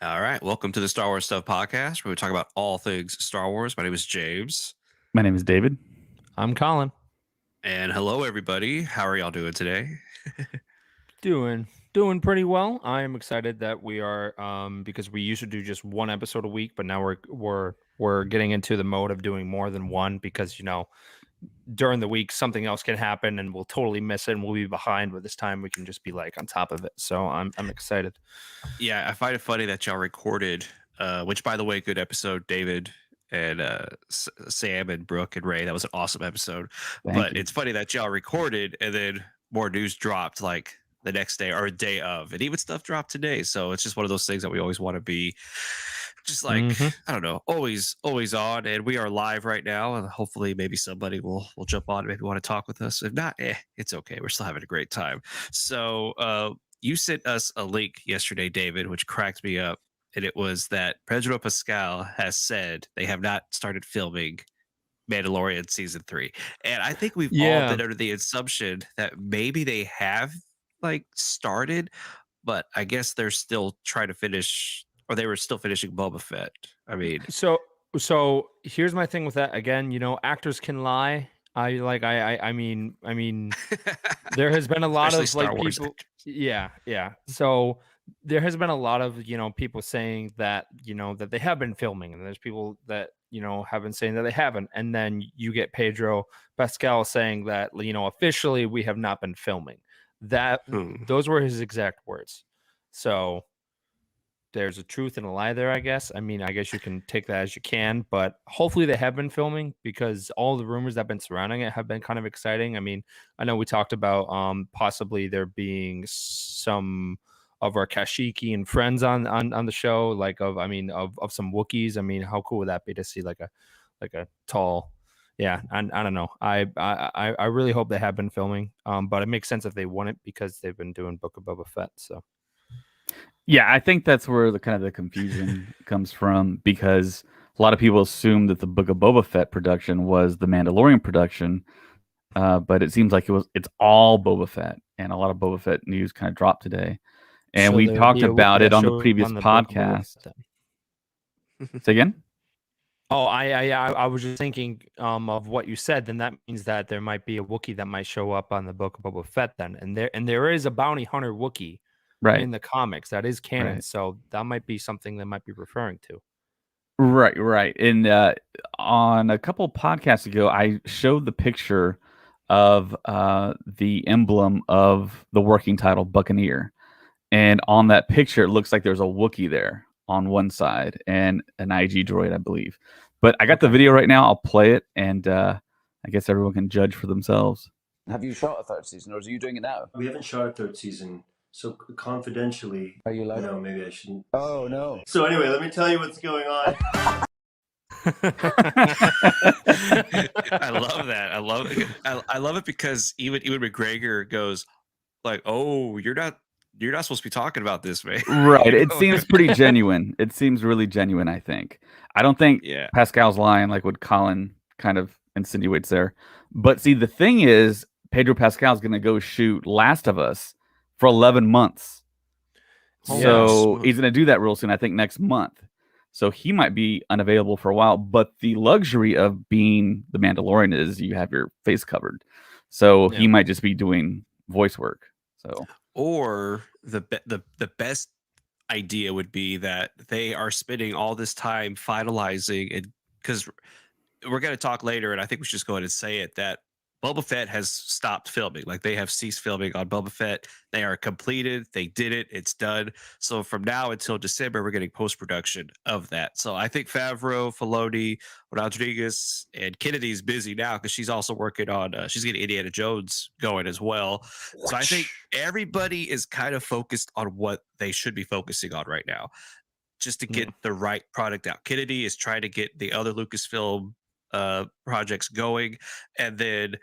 All right, welcome to the Star Wars Stuff Podcast, where we talk about all things Star Wars. My name is James, My name is David. I'm Colin. and hello, everybody. How are y'all doing today? Doing pretty well. I am excited that we are because we used to do just one episode a week, but now we're getting into the mode of doing more than one because during the week something else can happen and we'll totally miss it and we'll be behind, but this time we can just be like on top of it. So I'm excited. Yeah, I find it funny that y'all recorded, which, by the way, good episode, David and Sam and Brooke and Ray. That was an awesome episode. Thank But you. it's funny that y'all recorded and then more news dropped like the next day or a day of, and even stuff dropped today. So it's just one of those things that we always want to be just like, Mhm. I don't know, always on. And we are live right now, and hopefully maybe somebody will jump on, maybe want to talk with us. If not, it's okay. We're still having a great time. So you sent us a link yesterday, David, which cracked me up. And it was that Pedro Pascal has said they have not started filming Mandalorian season 3. And I think we've all Yeah. been under the assumption that maybe they have like started, but I guess they're still trying to finish, or they were still finishing Boba Fett. I mean, So here's my thing with that. Again, actors can lie. I mean there has been a lot especially of Star like Wars. people. Yeah. So there has been a lot of people saying that that they have been filming, and there's people that have been saying that they haven't, and then you get Pedro Pascal saying that officially we have not been filming. That Hmm. those were his exact words. So there's a truth and a lie there, I guess. I mean, I guess you can take that as you can, but hopefully they have been filming because all the rumors that have been surrounding it have been kind of exciting. I mean, I know we talked about possibly there being some of our Kashiki and friends on the show, like of some Wookiees. I mean, how cool would that be to see like a tall, yeah, I don't know. I really hope they have been filming. But it makes sense if they wouldn't because they've been doing Book of Boba Fett. So Yeah, I think that's where the confusion comes from because a lot of people assumed that the Book of Boba Fett production was the Mandalorian production, but it seems like it's all Boba Fett, and a lot of Boba Fett news kind of dropped today, and so we there would talked be a Wookiee about it that on the showed up previous on the Book of Boba podcast. Fett. Say again. Oh, I was just thinking of what you said. Then that means that there might be a Wookiee that might show up on the Book of Boba Fett. Then, and there is a bounty hunter Wookiee Right, in the comics that is canon. right, So that might be something they might be referring to. right. And on a couple podcasts ago, I showed the picture of the emblem of the working title Buccaneer. And on that picture, it looks like there's a Wookiee there on one side and an IG droid, I believe. But I got the Okay. video right now. I'll play it, and I guess everyone can judge for themselves. Have you shot a third season, or are you doing it now? We haven't shot a third season, so confidentially, Are you live? maybe I shouldn't. Oh no! So anyway, let me tell you what's going on. I love that. I love it because even Ewan McGregor goes like, "Oh, you're not supposed to be talking about this, man." Right. You It know? seems pretty genuine. It seems really genuine, I think. I don't think Yeah. Pascal's lying like what Colin kind of insinuates there. But see, the thing is, Pedro Pascal's going to go shoot Last of Us for 11 months. Oh, So wow. he's going to do that real soon, I think next month. So he might be unavailable for a while. But the luxury of being the Mandalorian is you have your face covered. So he Yeah. might just be doing voice work. So Or the best idea would be that they are spending all this time finalizing, and because we're going to talk later, and I think we should just go ahead and say it, that Boba Fett has stopped filming. Like, they have ceased filming on Boba Fett. They are completed. They did it. It's done. So from now until December, we're getting post production of that. So I think Favreau, Filoni, Rodriguez, and Kennedy's busy now because she's also working on. She's getting Indiana Jones going as well. So I think everybody is kind of focused on what they should be focusing on right now, just to get the right product out. Kennedy is trying to get the other Lucasfilm projects going, and then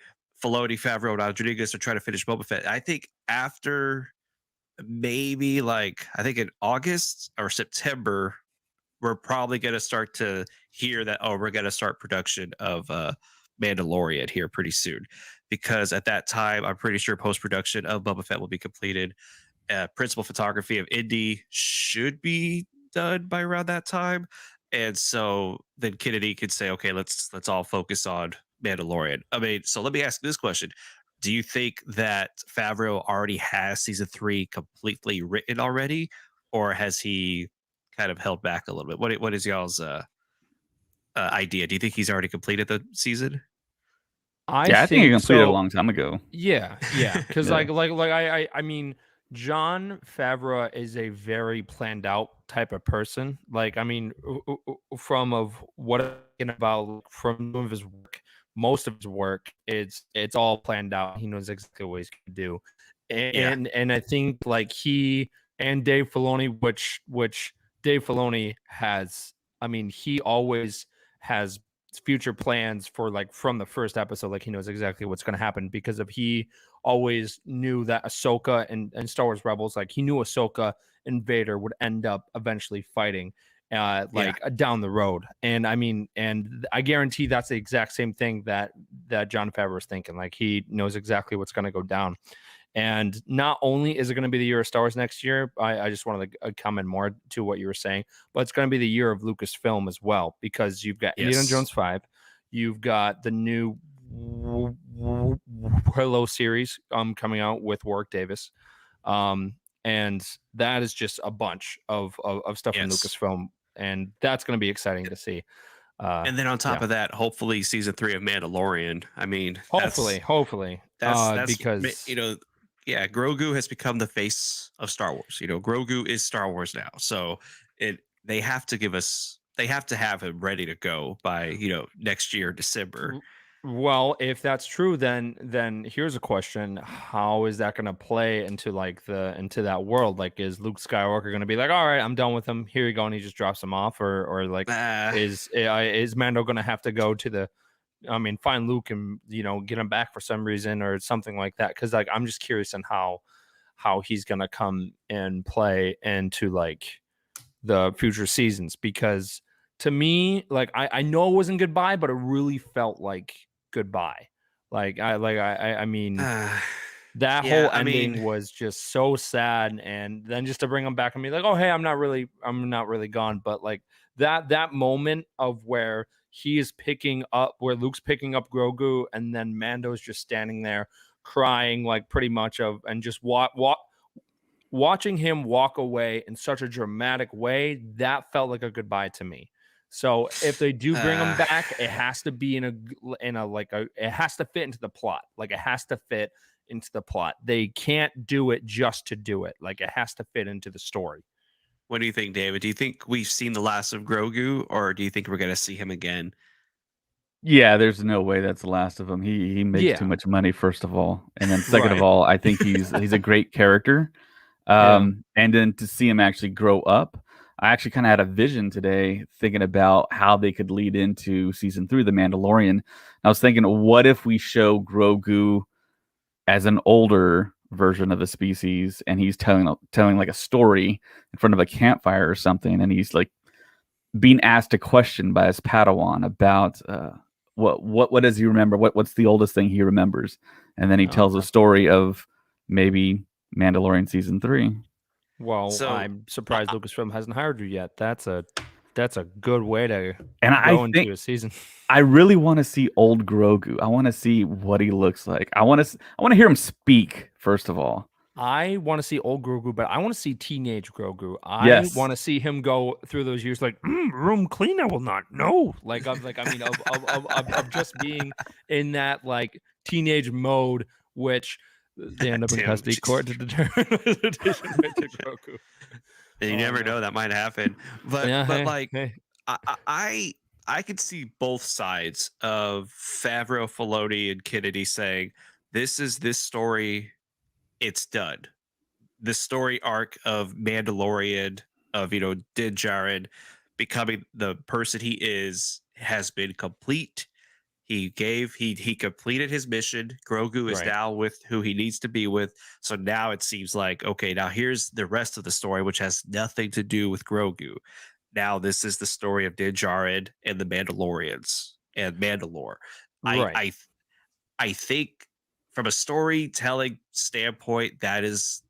Filoni, Favreau, and Rodriguez are trying to finish Boba Fett. I think after maybe I think in August or September, we're probably going to start to hear that, oh, we're going to start production of Mandalorian here pretty soon, because at that time, I'm pretty sure post production of Boba Fett will be completed. Principal photography of Indy should be done by around that time, and so then Kennedy could say, okay, let's all focus on Mandalorian. I mean, so let me ask this question: do you think that Favreau already has season 3 completely written already, or has he kind of held back a little bit? What is y'all's idea? Do you think he's already completed the season? I Yeah, I think he think completed a so. long time ago. Yeah, because Yeah. I mean, John Favreau is a very planned out type of person. Like, I mean, from of what I'm thinking about from some of his work, most of his work, it's all planned out. He knows exactly what he's gonna do, Yeah. and I think like he and Dave Filoni, which Dave Filoni has. I mean, he always has future plans for like from the first episode, like he knows exactly what's going to happen because of he always knew that Ahsoka and Star Wars Rebels, like he knew Ahsoka and Vader would end up eventually fighting down the road. And I mean, and I guarantee that's the exact same thing that John Favreau is thinking. Like he knows exactly what's going to go down. And not only is it going to be the year of Star Wars next year, I just wanted to comment more to what you were saying, but it's going to be the year of Lucasfilm as well, because you've got Indiana Yes. Jones 5, you've got the new Hello series coming out with Warwick Davis, and that is just a bunch of stuff from Yes. Lucasfilm, and that's going to be exciting to see. And then on top Yeah. of that, hopefully season 3 of Mandalorian. I mean, Hopefully, that's because you know, yeah, Grogu has become the face of Star Wars. You know, Grogu is Star Wars now. So they have to have him ready to go by, next year, December. Well, if that's true, then here's a question: how is that going to play into like into that world? Like, is Luke Skywalker going to be like, "All right, I'm done with him. Here you go," and he just drops him off, or like, Uh, is Mando going to have to go to find Luke and get him back for some reason or something like that? Because like, I'm just curious on how he's going to come and play into like the future seasons, because to me, like I know it wasn't goodbye, but it really felt like goodbye. I mean, that yeah, whole I ending mean, was just so sad, and then just to bring him back and be like, oh hey, I'm not really gone, but like that moment of where where Luke's picking up Grogu, and then Mando's just standing there crying, like pretty much and just watching him walk away in such a dramatic way, that felt like a goodbye to me. So if they do bring him back, it has to be it has to fit into the plot. Like it has to fit into the plot. They can't do it just to do it. Like it has to fit into the story. what do you think, David? Do you think we've seen the last of Grogu, or do you think we're going to see him again? Yeah, there's no way that's the last of him. He makes too Yeah. much money, first of all, and then second of Right. all, I think he's a great character. Yeah. And then to see him actually grow up, I actually kind of had a vision today thinking about how they could lead into season 3 of The Mandalorian. I was thinking, what if we show Grogu as an older version of the species, and he's telling like a story in front of a campfire or something, and he's like being asked a question by his Padawan about what does he remember? What's the oldest thing he remembers? And then he tells a story of maybe Mandalorian season 3. Well, So, I'm surprised Lucasfilm hasn't hired you yet. That's a good way to And I go think into a season. I really want to see old Grogu. I want to see what he looks like. I want to hear him speak first of all. I want to see old Grogu, but I want to see teenage Grogu. I Yes. want to see him go through those years like room clean. I will not know. Like of like I mean of just being in that like teenage mode, which they end up in Tim, custody court to determine addition to Grogu. you Oh, never no. know, that might happen. But Yeah, hey, like, hey. I could see both sides of Favreau, Filoni, and Kennedy saying, "This is this story. It's done. The story arc of Mandalorian, of Din Djarin becoming the person he is, has been complete. He completed his mission. Grogu is Right. now with who he needs to be with. So now it seems like, okay, now here's the rest of the story, which has nothing to do with Grogu. Now this is the story of Din Djarin and the Mandalorians and Mandalore. I Right. I I think from a storytelling standpoint, that is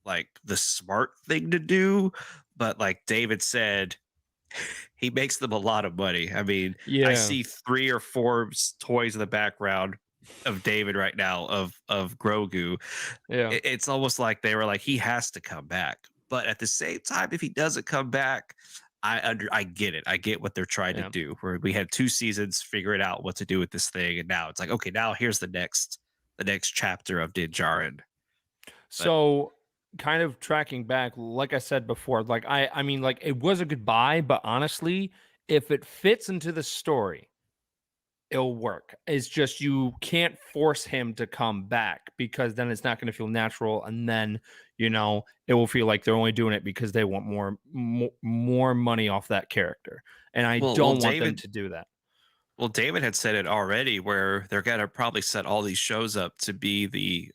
like the smart thing to do. but like David said, he makes them a lot of money. I mean, I Yeah. see 3 or 4 toys in the background of David right now of Grogu. Yeah. It's almost like they were like, he has to come back. But at the same time, if he doesn't come back, I get it. I get what they're trying to do. Where we had 2 seasons figuring out what to do with this thing, and now it's like, okay, now here's the next chapter of Din Djarin. So kind of tracking back, like I said before, like I mean, like it was a goodbye, but honestly, if it fits into the story, it'll work. It's just you can't force him to come back because then it's not going to feel natural, and then it will feel like they're only doing it because they want more money off that character, and I don't want them to do that. Well, David had said it already, where they're gonna probably set all these shows up to be the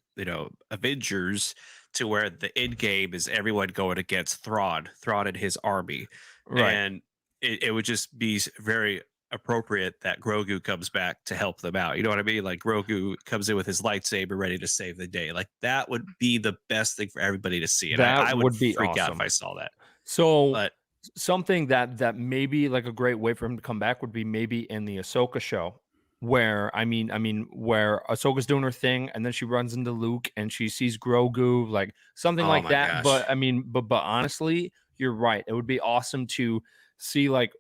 Avengers, to where the end game is everyone going against Thrawn and his army, Right. and it would just be very appropriate that Grogu comes back to help them out. You know what I mean? Like Grogu comes in with his lightsaber ready to save the day. Like that would be the best thing for everybody to see. And I would be freak out awesome if I saw that. So But something that maybe like a great way for him to come back would be maybe in the Ahsoka show, where where Ahsoka's doing her thing and then she runs into Luke and she sees Grogu, like something Oh like my that. gosh. But honestly, you're right. It would be awesome to see like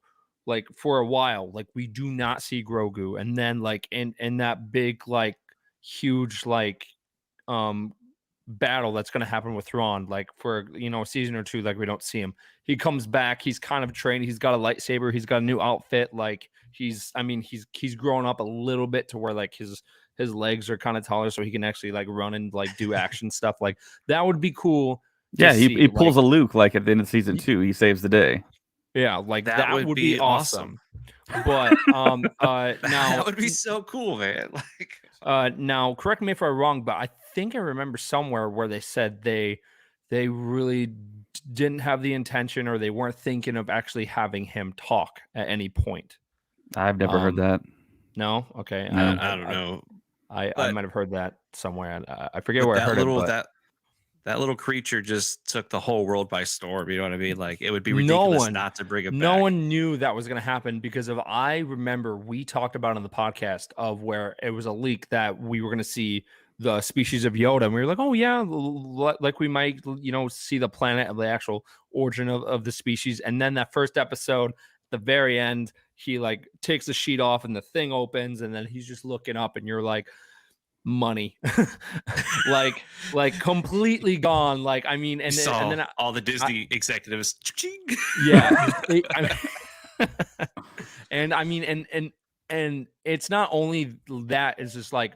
for a while, like we do not see Grogu, and then like in that big like huge like um battle that's going to happen with Thrawn, like for a season or 2, like we don't see him. He comes back, he's kind of trained, he's got a lightsaber, he's got a new outfit, like he's grown up a little bit to where like his legs are kind of taller, so he can actually like run and like do action stuff. Like that would be cool to Yeah, see. he pulls like, a Luke like at the end of season 2. He saves the day. yeah, like that would be be awesome. But now that would be so cool, man. Like now correct me if I'm wrong, but I think I remember somewhere where they said they really didn't have the intention, or they weren't thinking of actually having him talk at any point. I've never heard that. No, okay. No. I don't know. I But- might have heard that somewhere. I forget But where I heard little it. But that little creature just took the whole world by storm. You know what I mean? Like it would be No ridiculous one- not to bring him no back. one knew that was going to happen, because of I remember we talked about on the podcast of where it was a leak that we were going to see the species of Yoda, and we were like, oh yeah, like we might see the planet of the actual origin of the species. And then that first episode, at the very end, he like takes the sheet off and the thing opens, and then he's just looking up, and you're like, money. like completely gone. Like I mean, and then all the Disney executives. yeah. And I mean, and it's not only that, it's just like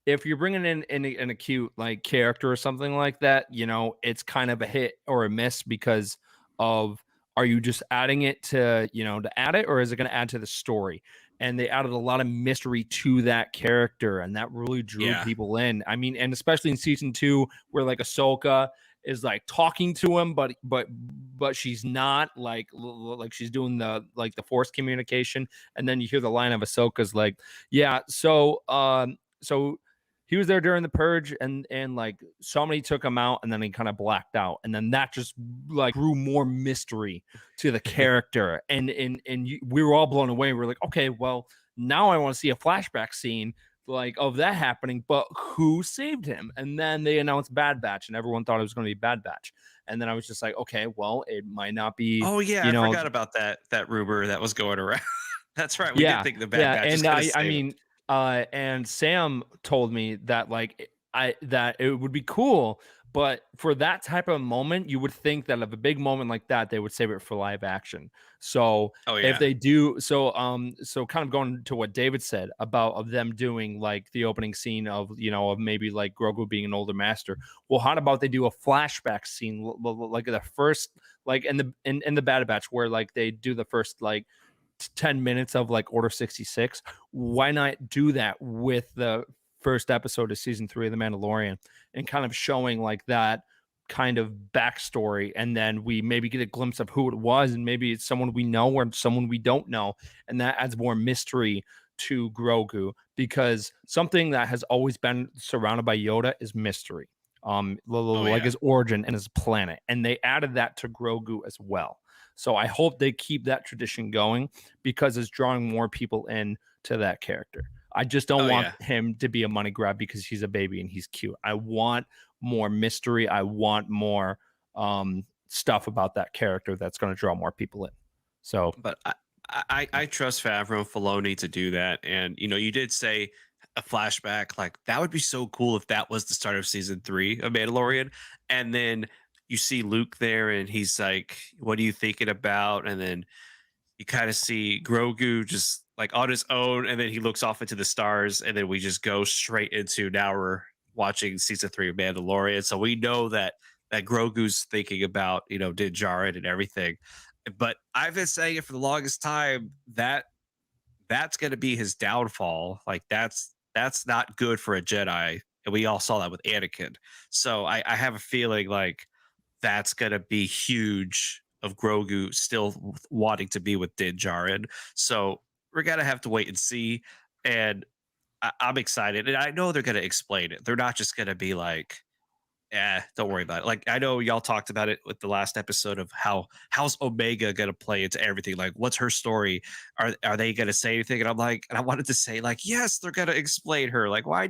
if you're bringing in an acute like character or something like that, it's kind of a hit or a miss, because of, are you just adding it to add it, or is it going to add to the story? And they added a lot of mystery to that character, and that really drew people in. I mean, and especially in season 2, where like Ahsoka is like talking to him, but she's not like she's doing the Force communication, and then you hear the line of Ahsoka's like, yeah, so he was there during the purge, and like somebody took him out, and then he kind of blacked out, and then that just like grew more mystery to the character, and we were all blown away. We're like, okay, well now I want to see a flashback scene like of that happening, but who saved him? And then they announced Bad Batch, and everyone thought it was going to be Bad Batch, and then I was just like, okay, well it might not be. Oh yeah, I forgot about that rumor that was going around. That's right. We did think the Bad Batch. And was I mean. And Sam told me that that it would be cool, but for that type of moment, you would think that of a big moment like that, they would save it for live action. So if they do, so kind of going to what David said about of them doing like the opening scene of of maybe like Grogu being an older master. Well, how about they do a flashback scene like the first like in the Bad Batch, where like they do the first like 10 minutes of like Order 66. Why not do that with the first episode of season 3 of The Mandalorian, and kind of showing like that kind of backstory, and then we maybe get a glimpse of who it was, and maybe it's someone we know or someone we don't know, and that adds more mystery to Grogu, because something that has always been surrounded by Yoda is mystery. like his origin and his planet, and they added that to Grogu as well. So I hope they keep that tradition going because it's drawing more people in to that character. I just don't want him to be a money grab because he's a baby and he's cute. I want more mystery. I want more stuff about that character that's going to draw more people in. So, but I trust Favreau and Filoni to do that. And you did say a flashback, like that would be so cool if that was the start of season 3 of Mandalorian, and then you see Luke there, and he's like, "What are you thinking about?" And then you kind of see Grogu just like on his own, and then he looks off into the stars, and then we just go straight into now we're watching season 3 of Mandalorian. So we know that Grogu's thinking about Din Djarin and everything. But I've been saying it for the longest time that that's going to be his downfall. Like that's not good for a Jedi, and we all saw that with Anakin. So I have a feeling like that's going to be huge of Grogu still wanting to be with Din Djarin. So we're going to have to wait and see. And I'm excited. And I know they're going to explain it. They're not just going to be like, don't worry about it. Like, I know y'all talked about it with the last episode of how's Omega going to play into everything? Like, what's her story? Are they going to say anything? And I'm like, and I wanted to say like, yes, they're going to explain her. Like, why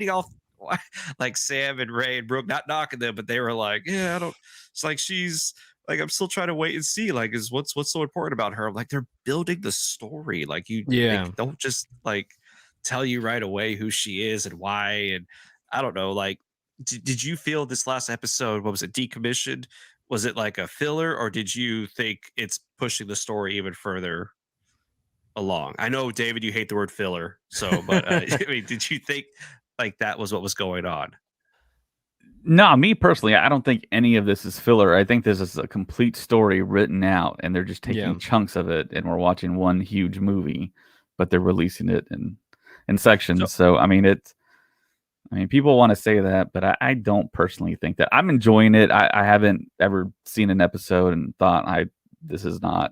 like Sam and Ray and Brooke, not knocking them, but they were like, yeah, I don't, it's like, she's like, I'm still trying to wait and see, like, is what's so important about her? I'm like, they're building the story. Like they don't just like tell you right away who she is and why. And I don't know, like, did you feel this last episode, what was it, decommissioned? Was it like a filler, or did you think it's pushing the story even further along? I know, David, you hate the word filler, so but I mean, did you think like that was what was going on? No, me personally, I don't think any of this is filler. I think this is a complete story written out, and they're just taking chunks of it, and we're watching one huge movie, but they're releasing it in sections. So I mean, people want to say that, but I don't personally think that. I'm enjoying it. I haven't ever seen an episode and thought this is not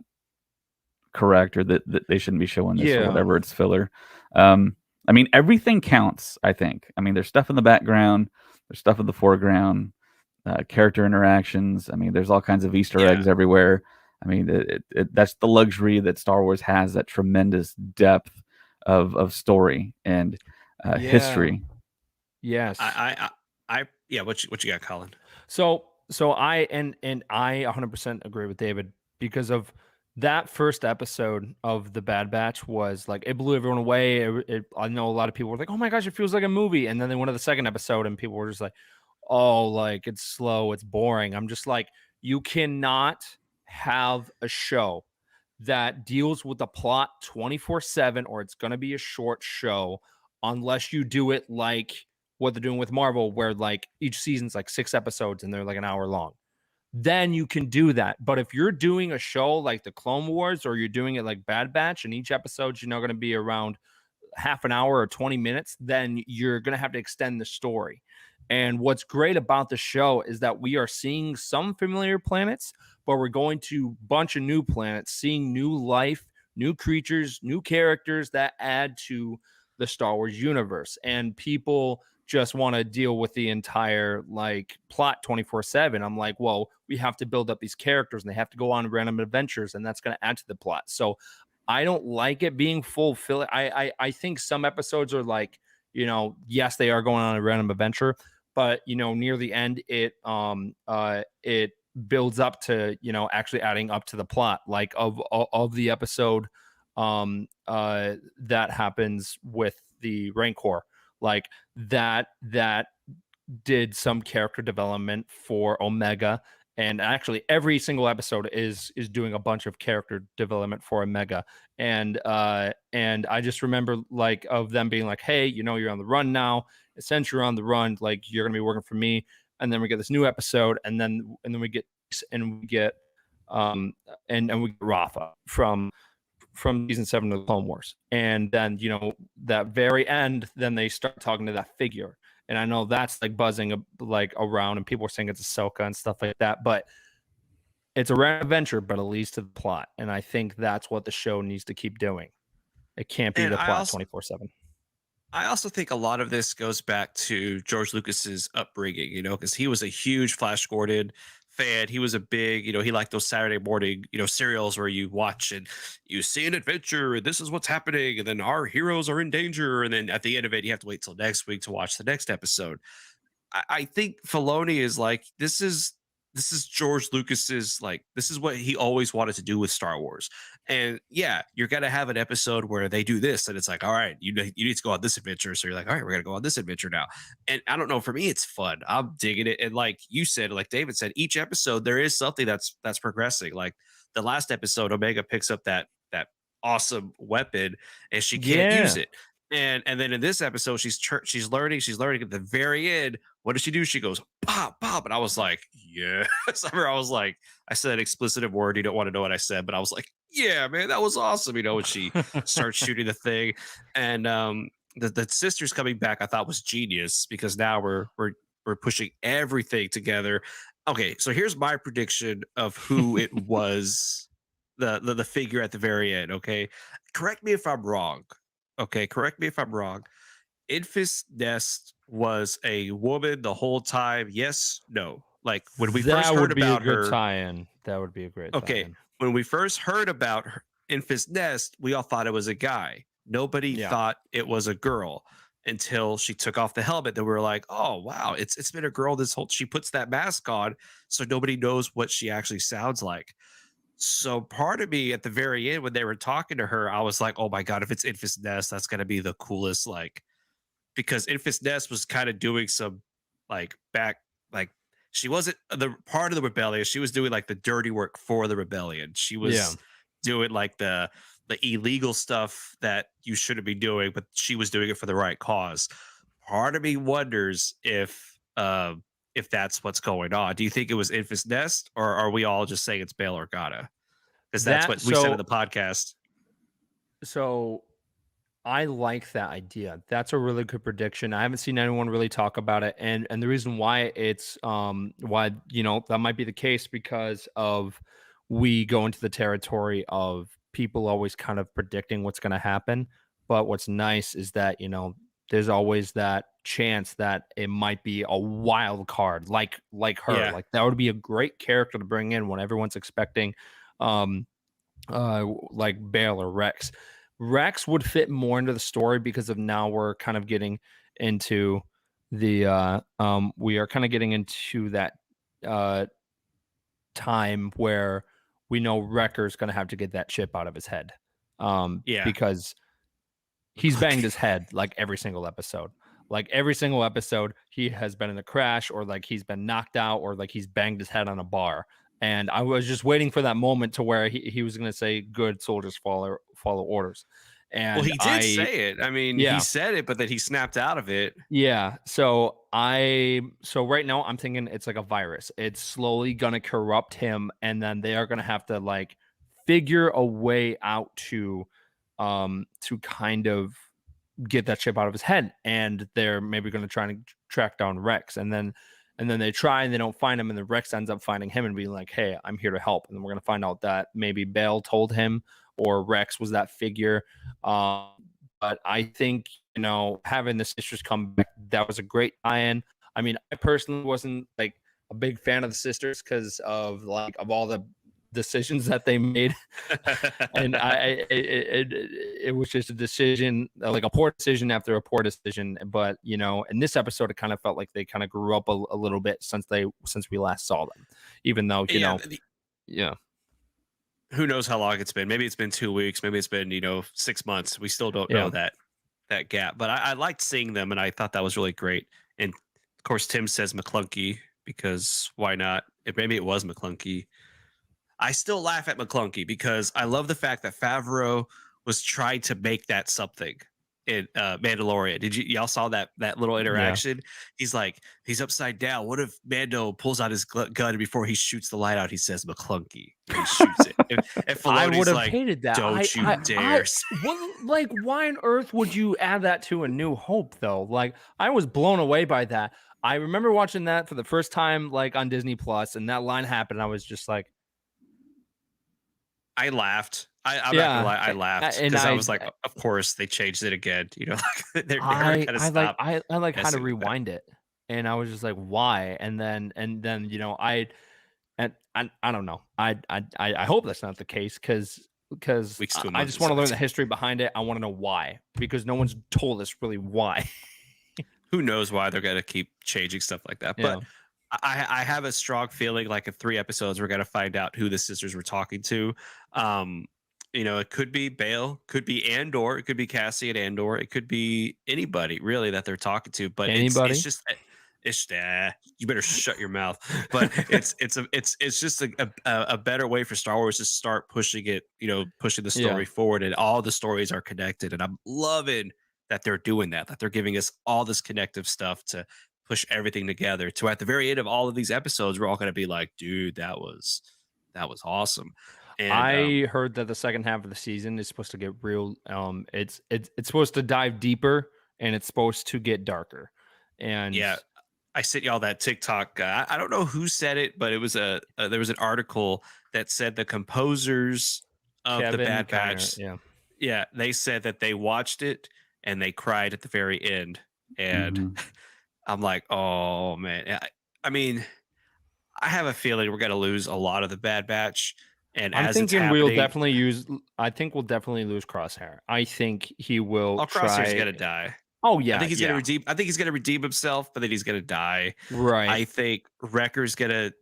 correct, or that they shouldn't be showing this or whatever. It's filler. I mean, everything counts, I think. I mean, there's stuff in the background, there's stuff in the foreground, character interactions. I mean, there's all kinds of Easter eggs everywhere. I mean, that's the luxury that Star Wars has, that tremendous depth of story and history. Yes. I what you got, Colin? So I 100% agree with David, because of that first episode of The Bad Batch was like, it blew everyone away. I know a lot of people were like, oh my gosh, it feels like a movie. And then they went to the second episode and people were just like, oh, like it's slow, it's boring. I'm just like, you cannot have a show that deals with the plot 24/7, or it's going to be a short show, unless you do it like what they're doing with Marvel, where like each season's like 6 episodes and they're like an hour long. Then you can do that. But if you're doing a show like the Clone Wars, or you're doing it like Bad Batch, and each episode's going to be around half an hour or 20 minutes, then you're going to have to extend the story. And what's great about the show is that we are seeing some familiar planets, but we're going to a bunch of new planets, seeing new life, new creatures, new characters that add to the Star Wars universe. And people just want to deal with the entire like plot 24/7. I'm like, well, we have to build up these characters, and they have to go on random adventures, and that's going to add to the plot. So I don't like it being full filler. I think some episodes are like, yes, they are going on a random adventure, but near the end, it builds up to actually adding up to the plot, like of the episode that happens with the Rancor. Like that did some character development for Omega, and actually every single episode is doing a bunch of character development for Omega. And I just remember like of them being like, hey, you're on the run now. Since you're on the run, like you're gonna be working for me. And then we get this new episode, and then we get Rafa from season 7 of the Clone Wars. And then, that very end, then they start talking to that figure. And I know that's like buzzing like around, and people are saying it's Ahsoka and stuff like that, but it's a random adventure, but it leads to the plot. And I think that's what the show needs to keep doing. It can't be the plot 24/7. I also think a lot of this goes back to George Lucas's upbringing, because he was a huge Flash Gordon fan. He was a big, he liked those Saturday morning, serials where you watch and you see an adventure and this is what's happening. And then our heroes are in danger. And then at the end of it, you have to wait till next week to watch the next episode. I think Filoni is like, this is George Lucas's, like, this is what he always wanted to do with Star Wars. And yeah, you're gonna have an episode where they do this, and it's like, all right, you need to go on this adventure. So you're like, all right, we're gonna go on this adventure now. And I don't know, for me, it's fun. I'm digging it. And like you said, like David said, each episode there is something that's progressing. Like the last episode, Omega picks up that awesome weapon and she can't use it. And then in this episode, she's learning at the very end. What does she do? She goes pop pop, and I was like, yeah. I was like, I said an explicit word. You don't want to know what I said, but I was like, yeah, man, that was awesome. When she starts shooting the thing, and the sisters coming back, I thought was genius because now we're pushing everything together. Okay, so here's my prediction of who it was, the figure at the very end. Okay, correct me if I'm wrong. Okay, correct me if I'm wrong. Infus Nest was a woman the whole time. Yes, no. Like when we first heard about her, tie-in. That would be a great okay, tie-in. when we first heard about her, Infus Nest, we all thought it was a guy. Nobody thought it was a girl until she took off the helmet. Then we were like, oh wow, it's been a girl this whole. She puts that mask on, so nobody knows what she actually sounds like. So part of me at the very end, when they were talking to her, I was like, oh my God, if it's Infus Nest, that's gonna be the coolest, like, because Infus Nest was kind of doing some like like she wasn't the part of the rebellion. She was doing like the dirty work for the rebellion. She was doing like the illegal stuff that you shouldn't be doing, but she was doing it for the right cause. Part of me wonders if that's what's going on. Do you think it was Infus Nest, or are we all just saying it's Bail Organa? Because that's what we said in the podcast. So I like that idea. That's a really good prediction. I haven't seen anyone really talk about it, and the reason why it's why that might be the case because of we go into the territory of people always kind of predicting what's going to happen. But what's nice is that there's always that chance that it might be a wild card like her. Yeah. Like that would be a great character to bring in when everyone's expecting like Bail or Rex. Rex would fit more into the story because of now we're kind of getting into the we are kind of getting into that time where we know Wrecker's going to have to get that chip out of his head. Because he's banged his head like every single episode. Like every single episode, he has been in a crash or like he's been knocked out or like he's banged his head on a bar. And I was just waiting for that moment to where he was going to say, good soldiers follow orders. And well, he did say it. I mean, he said it, but then he snapped out of it. Yeah. So right now I'm thinking it's like a virus. It's slowly going to corrupt him. And then they are going to have to like figure a way out to kind of get that chip out of his head. And they're maybe going to try and track down Rex. And then they try and they don't find him, and then Rex ends up finding him and being like, hey, I'm here to help. And then we're going to find out that maybe Bail told him or Rex was that figure. But I think, having the sisters come back, that was a great tie-in. I mean, I personally wasn't like a big fan of the sisters because of all the decisions that they made. And it was just a decision, like a poor decision after a poor decision. But in this episode it kind of felt like they kind of grew up a little bit since we last saw them, even though who knows how long it's been. Maybe it's been 2 weeks, maybe it's been 6 months. We still don't know that gap, but I liked seeing them and I thought that was really great. And of course Tim says McClunky because why not? Maybe it was McClunky. I still laugh at McClunky because I love the fact that Favreau was trying to make that something in Mandalorian. Did y'all saw that little interaction? Yeah. He's upside down. What if Mando pulls out his gun and before he shoots the light out, he says McClunky? He shoots it. If I would have hated that. Don't you dare! Why on earth would you add that to A New Hope though? Like I was blown away by that. I remember watching that for the first time, like on Disney Plus, and that line happened. And I was just like, I laughed I'm not gonna lie, I Yeah, laughed and because I was like, of course they changed it again. You know, like they're never I gonna I like stop I like how to messing with that. rewind it, and I was just like, why? And then I don't know. I hope that's not the case because Weeks to a I month just want to learn the episodes. history behind it. I want to know why because no one's told us really why. Who knows why they're gonna keep changing stuff like that? Yeah. But I have a strong feeling like in 3 episodes we're gonna find out who the sisters were talking to. Um, you know, it could be Bale, could be Andor, it could be Cassie and Andor, it could be anybody really that they're talking to. But it's Anybody? just you better shut your mouth. But it's just a better way for Star Wars to start pushing it, you know, pushing the Yeah. story forward, and all the stories are connected. And I'm loving that they're doing that they're giving us all this connective stuff to push everything together. To at the very end of all of these episodes, we're all going to be like, dude, that was awesome. And I heard that the second half of the season is supposed to get real. It's supposed to dive deeper and it's supposed to get darker. And yeah, I sent y'all that TikTok. I don't know who said it, but it was there was an article that said the composers of the Kevin Bad Kiner, Batch, yeah. yeah, they said that they watched it and they cried at the very end. And Mhm. I'm like, oh man. I mean, I have a feeling we're going to lose a lot of the Bad Batch. And I'm as it's thinking we'll happening, definitely use. I think we'll definitely lose Crosshair. I think he will Crosshair's try. going to die. Oh I yeah, think he's going to yeah, redeem. I think he's going to redeem himself, but then he's going to die. right. I think Wrecker's going to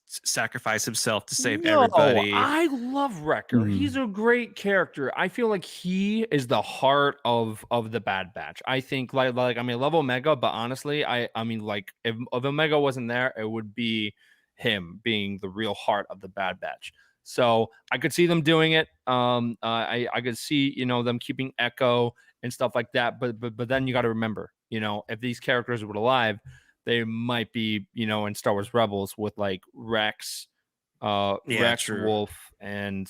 sacrifice himself to save No, everybody. I love Wrecker. Mhm. He's a great character. I feel like he is the heart of the Bad Batch. I think like I mean, I love Omega, but honestly, I mean like if Omega wasn't there, it would be him being the real heart of the Bad Batch. So I could see them doing it. I could see them keeping Echo and stuff like that. But then you got to remember, if these characters were alive, they might be in Star Wars Rebels with like Rex, Yeah, Rex, true. Wolf, and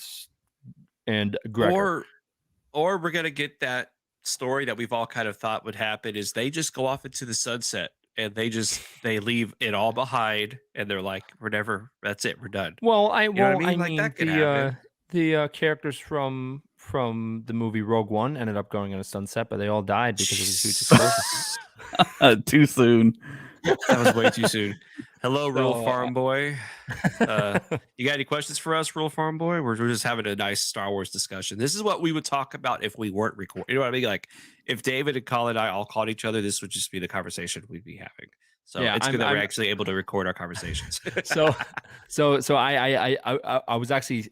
Gregor. Or we're going to get that story that we've all kind of thought would happen is they just go off into the sunset and they leave it all behind and they're like, that's it, we're done. Well, You know what I mean? Like mean that could happen. the characters from the movie Rogue One ended up going in a sunset, but they all died because of the huge explosion. Too soon. That was way too soon. Hello, Rural So, Farm Boy. You got any questions for us, Rural Farm Boy? We're just having a nice Star Wars discussion. This is what we would talk about if we weren't recording. You know what I mean? Like if David and Colin and I all called each other, this would just be the conversation we'd be having. So Yeah, it's good that we're I'm- actually able to record our conversations. so I was actually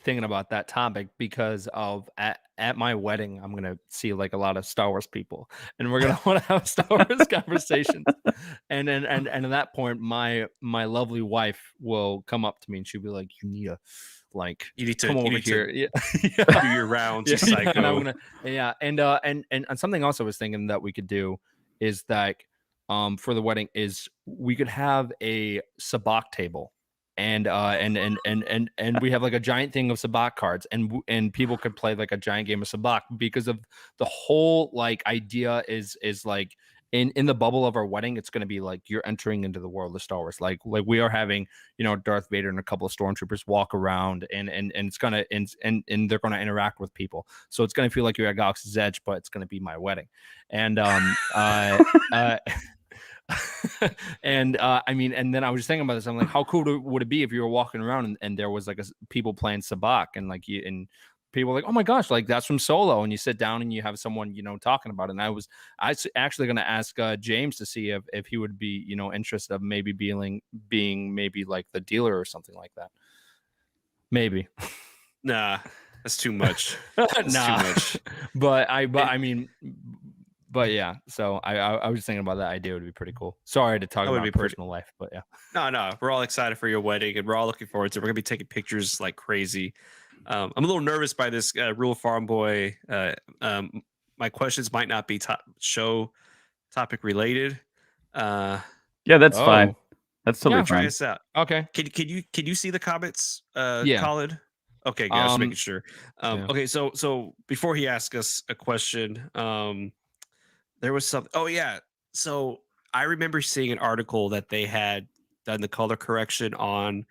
thinking about that topic because of at my wedding I'm gonna see like a lot of Star Wars people and we're gonna want to have Star Wars conversations and then and at that point my lovely wife will come up to me and she'll be like, you need to like You need to come over need to here. do your rounds, you And psycho. I'm gonna, and something else I was thinking that we could do is that for the wedding is we could have a sabacc table and we have like a giant thing of sabacc cards and people could play like a giant game of sabacc because of the whole like idea is like in the bubble of our wedding it's going to be like you're entering into the world of Star Wars like we are having Darth Vader and a couple of stormtroopers walk around and it's gonna and they're gonna interact with people, so it's gonna feel like you're at Galaxy's Edge, but it's gonna be my wedding. And and I mean, and then I was just thinking about this. I'm like, how cool would it be if you were walking around and there was like people playing sabacc and like you and people were like, oh my gosh, like that's from Solo, and you sit down and you have someone talking about it. And I was actually going to ask James to see if he would be interested of maybe being maybe like the dealer or something like that. Maybe. Nah, that's too much. That's Nah. too much. But yeah, so I was thinking about that idea would be pretty cool. Sorry to talk That would about be pretty- personal life, but yeah. No, we're all excited for your wedding and we're all looking forward to it. We're gonna be taking pictures like crazy. I'm a little nervous by this Rural Farm Boy. My questions might not be show topic related. Yeah, that's fine. That's totally Yeah. Try fine. us out. Okay. Can you see the comments, Yeah. Colin? Okay, good. I was making sure. Yeah. Okay, so before he asks us a question, there was something. Oh yeah, so I remember seeing an article that they had done the color correction on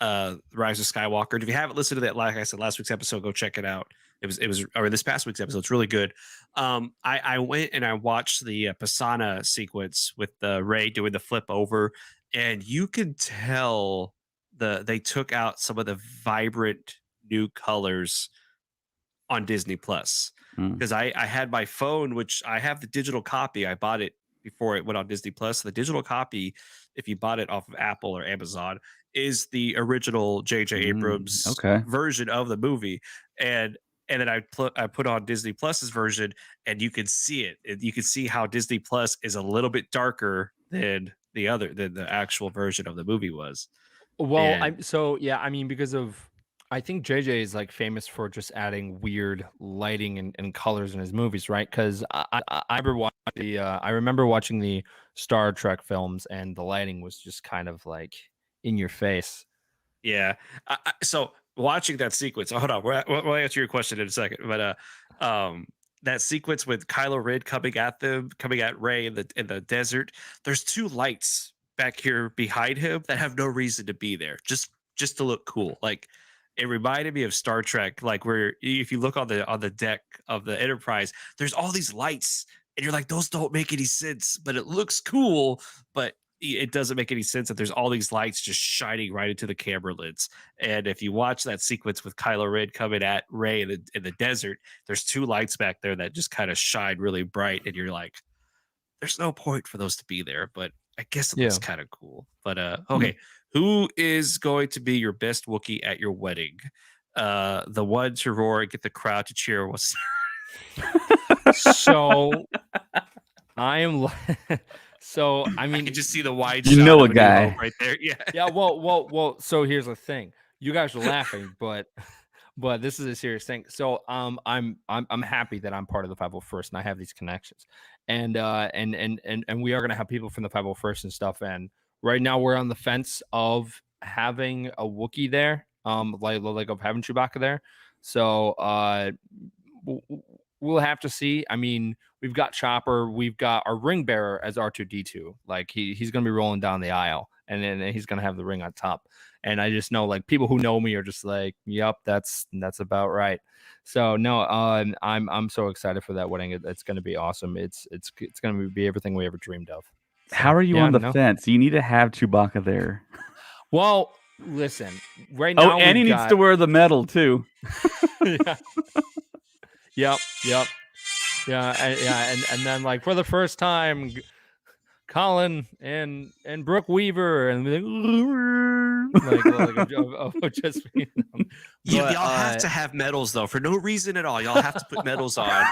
Rise of Skywalker. And if you haven't listened to that, like I said, last week's episode, go check it out. It was, or this past week's episode. It's really good. I went and I watched the Pisana sequence with Ray doing the flip over, and you can tell they took out some of the vibrant new colors on Disney Plus, because I had my phone, which I have the digital copy. I bought it before it went on Disney Plus. The digital copy, if you bought it off of Apple or Amazon, is the original J.J. Abrams okay. version of the movie, and then I put on Disney Plus's version, and you can see it. You can see how Disney Plus is a little bit darker than the actual version of the movie was. Well, And I mean, because of, I think JJ is like famous for just adding weird lighting and colors in his movies, right? Because I remember watching the Star Trek films, and the lighting was just kind of like in your face. yeah, so watching that sequence. Hold on, we'll answer your question in a second. But that sequence with Kylo Ren coming at Rey in the desert. There's two lights back here behind him that have no reason to be there, just to look cool. Like, it reminded me of Star Trek, like where if you look on the deck of the Enterprise, there's all these lights, and you're like, those don't make any sense, but it looks cool, but it doesn't make any sense that there's all these lights just shining right into the camera lens. And if you watch that sequence with Kylo Ren coming at Rey in the desert, there's two lights back there that just kind of shine really bright, and you're like, there's no point for those to be there, but I guess it looks kind of cool. But okay, who is going to be your best Wookiee at your wedding? The one to roar and get the crowd to cheer was. So I am. So I mean, I can just see the wide You shot know of a guy. right there. Yeah. yeah. Well. So here's the thing. You guys are laughing, but this is a serious thing. So I'm happy that I'm part of the 501st and I have these connections, and we are gonna have people from the 501st and stuff. And right now we're on the fence of having a Wookiee there, like of having Chewbacca there. So we'll have to see. I mean, we've got Chopper, we've got our ring bearer as R2D2. Like he's gonna be rolling down the aisle, and then he's gonna have the ring on top. And I just know, like, people who know me are just like, yep, that's about right. So no, I'm so excited for that wedding. It's gonna be awesome. It's gonna be everything we ever dreamed of. So, How are you on the fence? You need to have Chewbacca there. Well, listen, right now. Oh, and he needs to wear the medal too. Yeah. Yep. Yeah. And then, like, for the first time, Colin and Brooke Weaver and like just being them. Y'all have to have medals though, for no reason at all. Y'all have to put medals on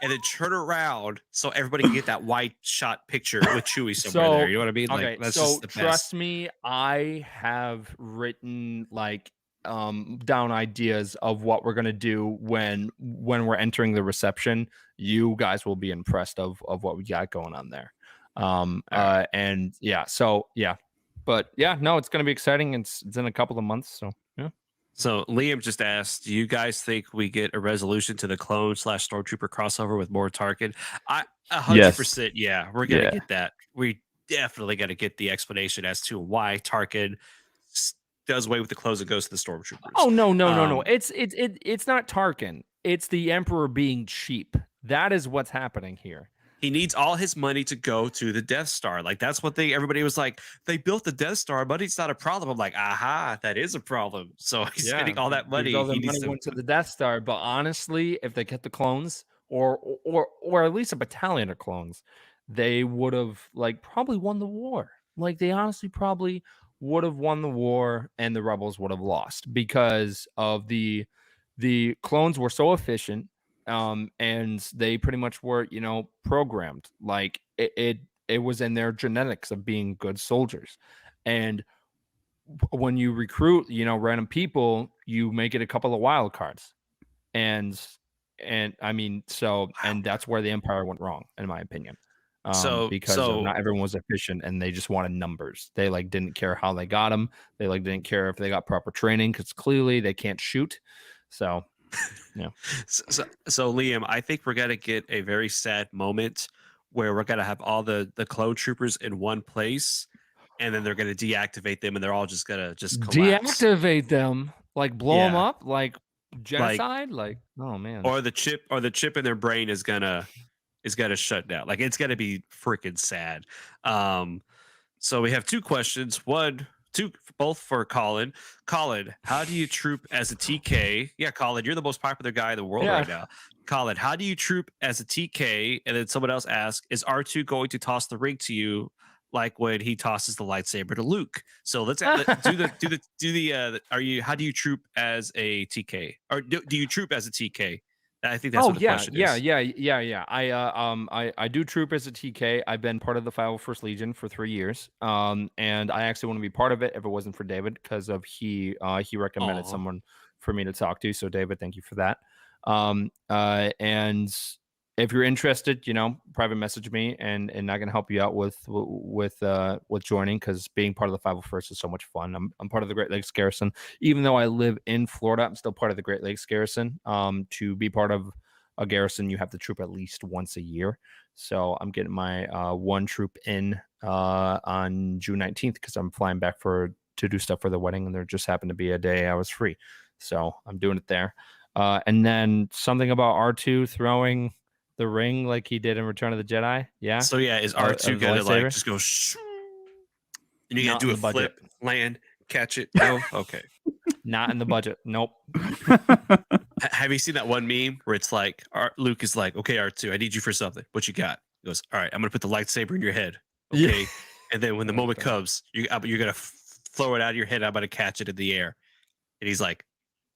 and then turn around so everybody can get that wide shot picture with Chewie somewhere there. You know what I mean? Okay, Like, that's so just the trust best. me, I have written like down ideas of what we're gonna do when we're entering the reception. You guys will be impressed of what we got going on there. And yeah, so yeah, but yeah, no, it's gonna be exciting. It's in a couple of months, so yeah. So Liam just asked, do you guys think we get a resolution to the clone / stormtrooper crossover with more Tarkin? 100%. Yeah, we're gonna get that. We definitely got to get the explanation as to why Tarkin does away with the clothes and goes to the stormtroopers. Oh no. It's not Tarkin. It's the Emperor being cheap. That is what's happening here. He needs all his money to go to the Death Star. Like, that's what everybody was like, they built the Death Star, money's not a problem. I'm like, aha, that is a problem. So he's spending all that money. All the money went to the Death Star. But honestly, if they kept the clones or at least a battalion of clones, they would have like probably won the war. Like, they honestly probably would have won the war, and the rebels would have lost because of the clones were so efficient. And they pretty much were, programmed. Like, it was in their genetics of being good soldiers. And when you recruit, random people, you make it a couple of wild cards. And I mean, and that's where the Empire went wrong, in my opinion. Because not everyone was efficient, and they just wanted numbers. They like didn't care how they got them. They like didn't care if they got proper training, because clearly they can't shoot. So yeah. So Liam, I think we're gonna get a very sad moment where we're gonna have all the clone troopers in one place, and then they're going to deactivate them, and they're all just going to just collapse. Deactivate them, like blow them Yeah. up, like genocide, like oh man. Or the chip in their brain is gonna shut down. Like it's gonna be freaking sad. So we have two questions. Both for Colin. Colin, how do you troop as a TK? Yeah, Colin, you're the most popular guy in the world right now. Colin, how do you troop as a TK? And then someone else asks, is R2 going to toss the ring to you like when he tosses the lightsaber to Luke? So let's how do you troop as a TK? Or do you troop as a TK? I think that's what the question is. Yeah. I do troop as a TK. I've been part of the 501st Legion for 3 years. And I actually want to be part of it if it wasn't for David, because of he recommended someone for me to talk to. So David, thank you for that. And if you're interested, private message me, and I can help you out with joining, because being part of the 501st is so much fun. I'm part of the Great Lakes Garrison. Even though I live in Florida, I'm still part of the Great Lakes Garrison. To be part of a garrison, you have to troop at least once a year. So I'm getting my one troop in on June 19th, because I'm flying back to do stuff for the wedding, and there just happened to be a day I was free. So I'm doing it there. And then something about R2 throwing the ring like he did in Return of the Jedi. Yeah. So yeah, is R2 gonna like just go and you gotta do a flip, land, catch it? No? Okay. Not in the budget. Nope. Have you seen that one meme where it's like Luke is like, okay, R2, I need you for something. What you got? He goes, all right, I'm gonna put the lightsaber in your head. Okay. Yeah. And then when the moment comes, you're gonna throw it out of your head. I'm gonna catch it in the air. And he's like,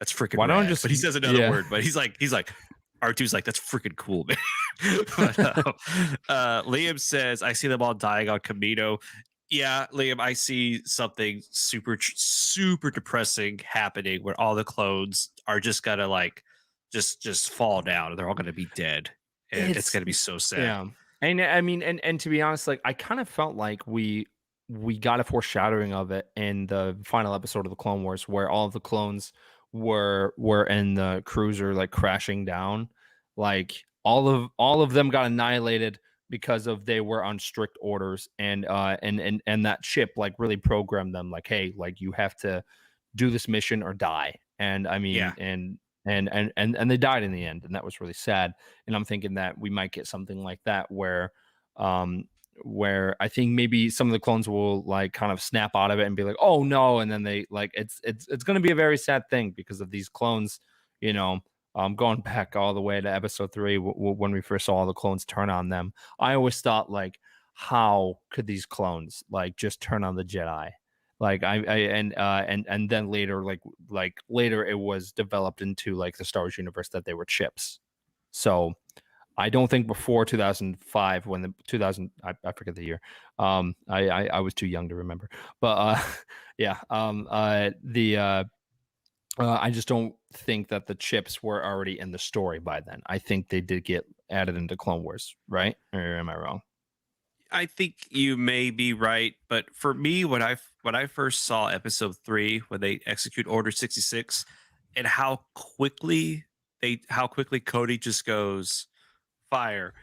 that's freaking rad. Don't just, but he says another word, but he's like R2's like, that's freaking cool, man. But, Liam says, I see them all dying on Camino. Yeah, Liam, I see something super depressing happening where all the clones are just gonna like just fall down, and they're all gonna be dead. And it's gonna be so sad. Yeah. And I mean, and to be honest, like I kind of felt like we got a foreshadowing of it in the final episode of the Clone Wars, where all of the clones were in the cruiser, like crashing down. Like all of them got annihilated because of they were on strict orders, and that ship like really programmed them, like, hey, like you have to do this mission or die. And I mean, and they died in the end, and that was really sad. And I'm thinking that we might get something like that where I think maybe some of the clones will like kind of snap out of it and be like, oh no, and then they like it's going to be a very sad thing because of these clones, going back all the way to episode 3 when we first saw all the clones turn on them. I always thought, like, how could these clones like just turn on the Jedi? Like and then later, like later it was developed into like the Star Wars universe that they were chips. So I don't think before 2005, when I forget the year. I was too young to remember, but I just don't think that the chips were already in the story by then. I think they did get added into Clone Wars, right? Or am I wrong? I think you may be right, but for me, when I first saw episode 3, when they execute Order 66, and how quickly Cody just goes fire,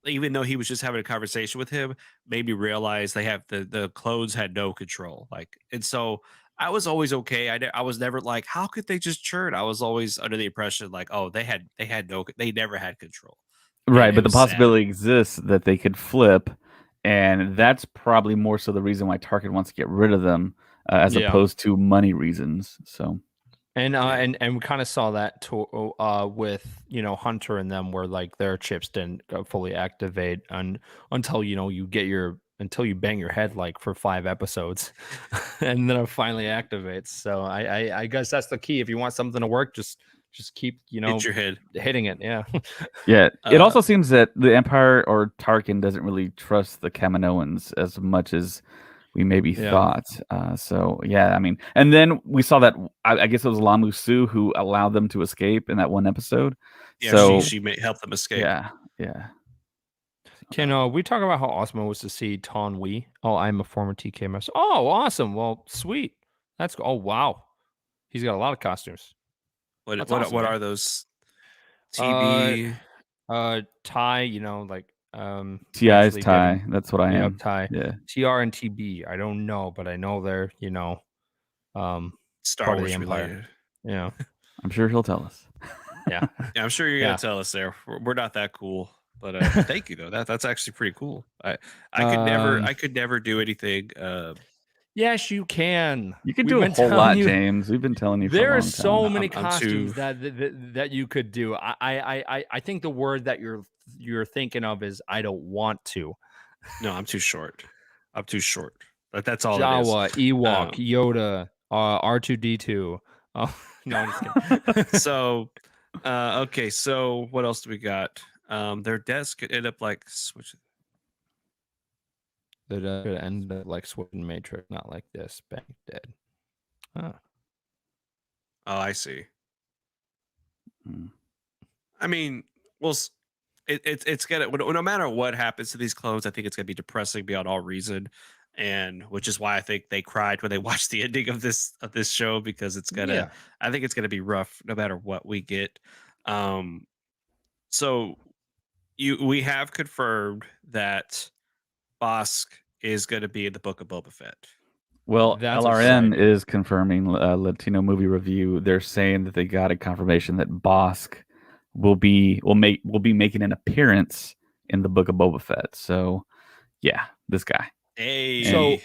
even though he was just having a conversation with him, made me realize they have the clones had no control. Like, and so I was always okay. I was never like, how could they just churn? I was always under the impression like, oh, they never had control. Right, but the possibility exists that they could flip, and that's probably more so the reason why Tarkin wants to get rid of them, as opposed to money reasons. So. And we kind of saw that with Hunter and them, where like their chips didn't fully activate until you bang your head like for 5 episodes, and then it finally activates. So I guess that's the key. If you want something to work, just keep hit your head hitting it. Yeah. Yeah. It also seems that the Empire or Tarkin doesn't really trust the Kaminoans as much as we maybe thought. So yeah, I mean, and then we saw that I guess it was Lamu Su who allowed them to escape in that one episode. Yeah, so she helped them escape. Yeah. Can we talk about how awesome it was to see Ton Wee? Oh, I'm a former TK master. Oh, awesome. Well, sweet. That's oh wow. He's got a lot of costumes. What are those? TB Ty, like TI's basically tie. getting That's what I am. tie. Yeah. TR and TB. I don't know, but I know they're Star part of Wars the Empire. related. Yeah, I'm sure he'll tell us. yeah. Yeah, I'm sure you're Yeah. gonna tell us there. We're not that cool, but thank you though. That's actually pretty cool. I could never do anything. Yes, you can. You could We've do a been whole telling lot, you. James. We've been telling you for a There long are time. so many I'm too- costumes that you could do. I think the word that you're thinking of is I don't want to. No, I'm too short. I'm too short. That's all Jawa, it is. Ewok, Yoda, R2D2. Oh no, I'm just kidding. So, okay. So what else do we got? Their desk could end up like switch. That could end up like switching Matrix, not like this. Bang, dead. Huh. Oh, I see. Hmm. I mean, it's gonna no matter what happens to these clones, I think it's gonna be depressing beyond all reason, and which is why I think they cried when they watched the ending of this show because it's gonna. Yeah. I think it's gonna be rough no matter what we get. So we have confirmed that Bossk is going to be in the Book of Boba Fett. Well, That's LRM exciting. is confirming Latino Movie Review. They're saying that they got a confirmation that Bossk will be making an appearance in the Book of Boba Fett. So, yeah, this guy. Hey,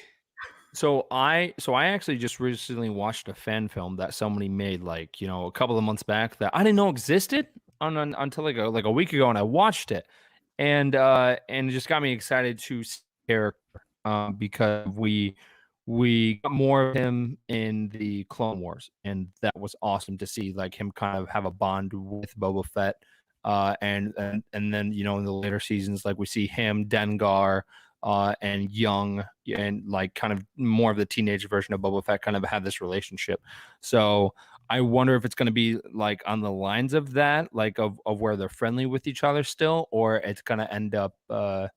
So I actually just recently watched a fan film that somebody made like a couple of months back that I didn't know existed until like a week ago, and I watched it, and it just got me excited to see the character because we got more of him in the Clone Wars, and that was awesome to see like him kind of have a bond with Boba Fett, and then in the later seasons like we see him, Dengar, and young and like kind of more of the teenage version of Boba Fett kind of have this relationship. So I wonder if it's going to be like on the lines of that, like of where they're friendly with each other still, or it's going to end up or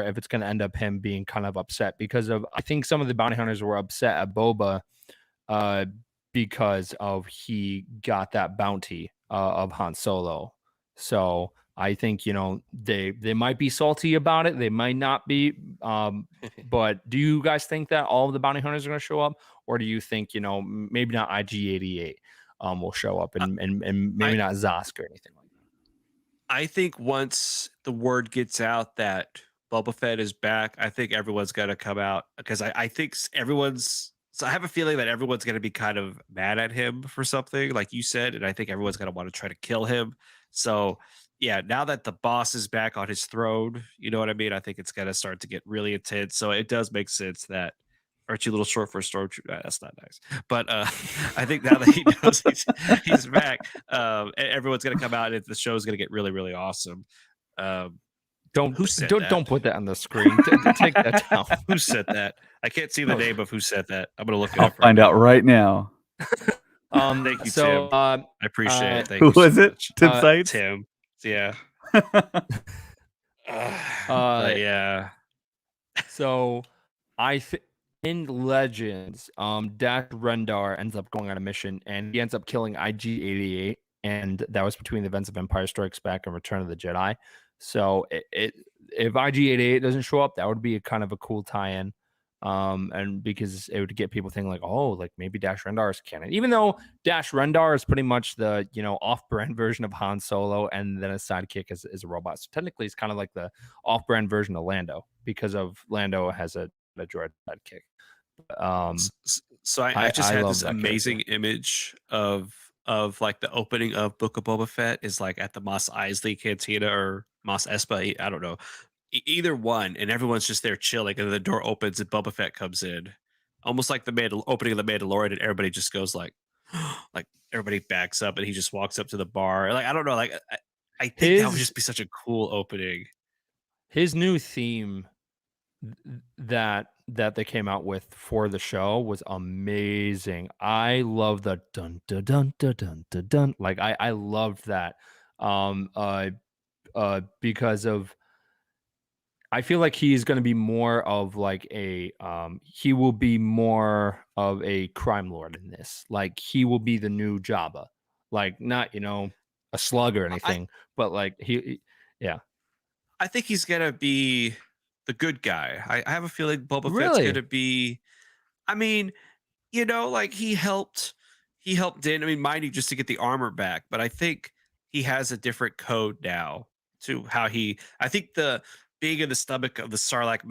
if it's going to end up him being kind of upset because of I think some of the bounty hunters were upset at Boba because of he got that bounty of Han Solo. So I think they might be salty about it. They might not be. But do you guys think that all of the bounty hunters are going to show up, or do you think maybe not IG-88 will show up and maybe not Zosk or anything like that? I think once the word gets out that Boba Fett is back, I think everyone's going to come out because I think everyone's. So I have a feeling that everyone's going to be kind of mad at him for something, like you said, and I think everyone's going to want to try to kill him. So yeah, now that the boss is back on his throne, you know what I mean? I think it's going to start to get really intense. So it does make sense that aren't you a little short for a stormtrooper? That's not nice. But I think now that he knows he's back, everyone's going to come out and the show's going to get really, really awesome. Who said that? Don't put that on the screen. Take that down. Who said that? I can't see the name of who said that. I'm going to look it I'll up. find out right now. Thank you, so, Tim. I appreciate it. Thank Who you so was it? much. Tim Sites? Tim. Yeah. Uh, But yeah. So I think in Legends, Dash Rendar ends up going on a mission and he ends up killing IG-88, and that was between the events of Empire Strikes Back and Return of the Jedi. So if IG-88 doesn't show up, that would be a kind of a cool tie-in. And because it would get people thinking like, oh, like maybe Dash Rendar is canon, even though Dash Rendar is pretty much the off-brand version of Han Solo, and then a sidekick is a robot. So technically, it's kind of like the off-brand version of Lando because of Lando has a droid sidekick. So I just had love this that amazing image of like the opening of Book of Boba Fett is like at the Mos Eisley Cantina or Mos Espa, I don't know. Either one, and everyone's just there chilling, and then the door opens and Boba Fett comes in, almost like the opening of the Mandalorian, and everybody just goes like, like everybody backs up, and he just walks up to the bar. Like I don't know, like I think that would just be such a cool opening. His new theme that they came out with for the show was amazing. I love the dun dun dun dun dun dun dun. Like I loved that. Because of I feel like he's going to be more of like he will be more of a crime lord in this. Like he will be the new Jabba. Like not, a slug or anything, but like yeah. I think he's gonna be the good guy. I have a feeling Boba Fett's Really? gonna be. I mean, like he helped in. I mean, mind you, just to get the armor back, but I think he has a different code now to how he. I think the being in the stomach of the Sarlacc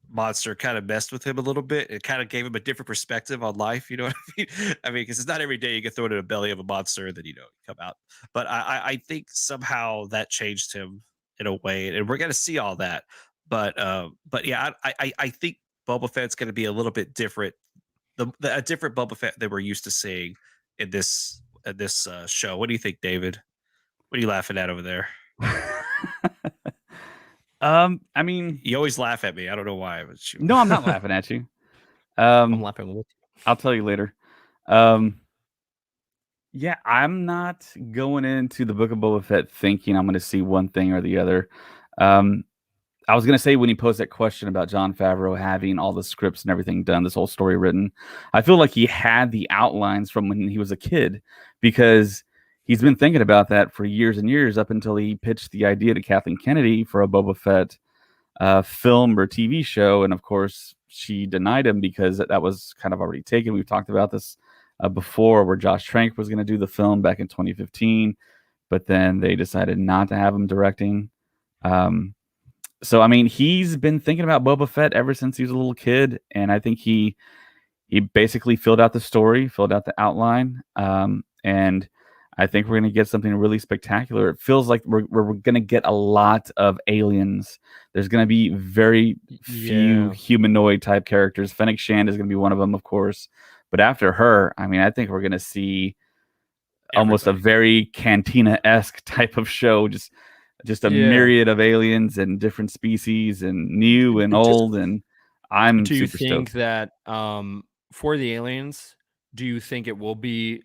monster kind of messed with him a little bit. It kind of gave him a different perspective on life. You know what I mean? I mean, because it's not every day you get thrown in the belly of a monster and then you come out. But I think somehow that changed him in a way, and we're gonna see all that. But yeah, I think Boba Fett's gonna be a little bit different, a different Boba Fett than we're used to seeing in this show. What do you think, David? What are you laughing at over there? I mean, You always laugh at me. I don't know why. But no, I'm not laughing at you. I'm laughing with you. I'll tell you later. Yeah, I'm not going into the Book of Boba Fett thinking I'm going to see one thing or the other. I was going to say, when he posed that question about Jon Favreau having all the scripts and everything done, this whole story written, I feel like he had the outlines from when he was a kid, because he's been thinking about that for years and years, up until he pitched the idea to Kathleen Kennedy for a Boba Fett film or TV show. And of course, she denied him because that was kind of already taken. We've talked about this before, where Josh Trank was going to do the film back in 2015, but then they decided not to have him directing. So, I mean, he's been thinking about Boba Fett ever since he was a little kid, and I think he basically filled out the story, filled out the outline, and I think we're going to get something really spectacular. It feels like we're going to get a lot of aliens. There's going to be very few humanoid type characters. Fennec Shand is going to be one of them, of course. But after her, I mean, I think we're going to see almost a very Cantina-esque type of show, just a myriad of aliens and different species and new and old. And I'm Do you super think stoked. that for the aliens, do you think it will be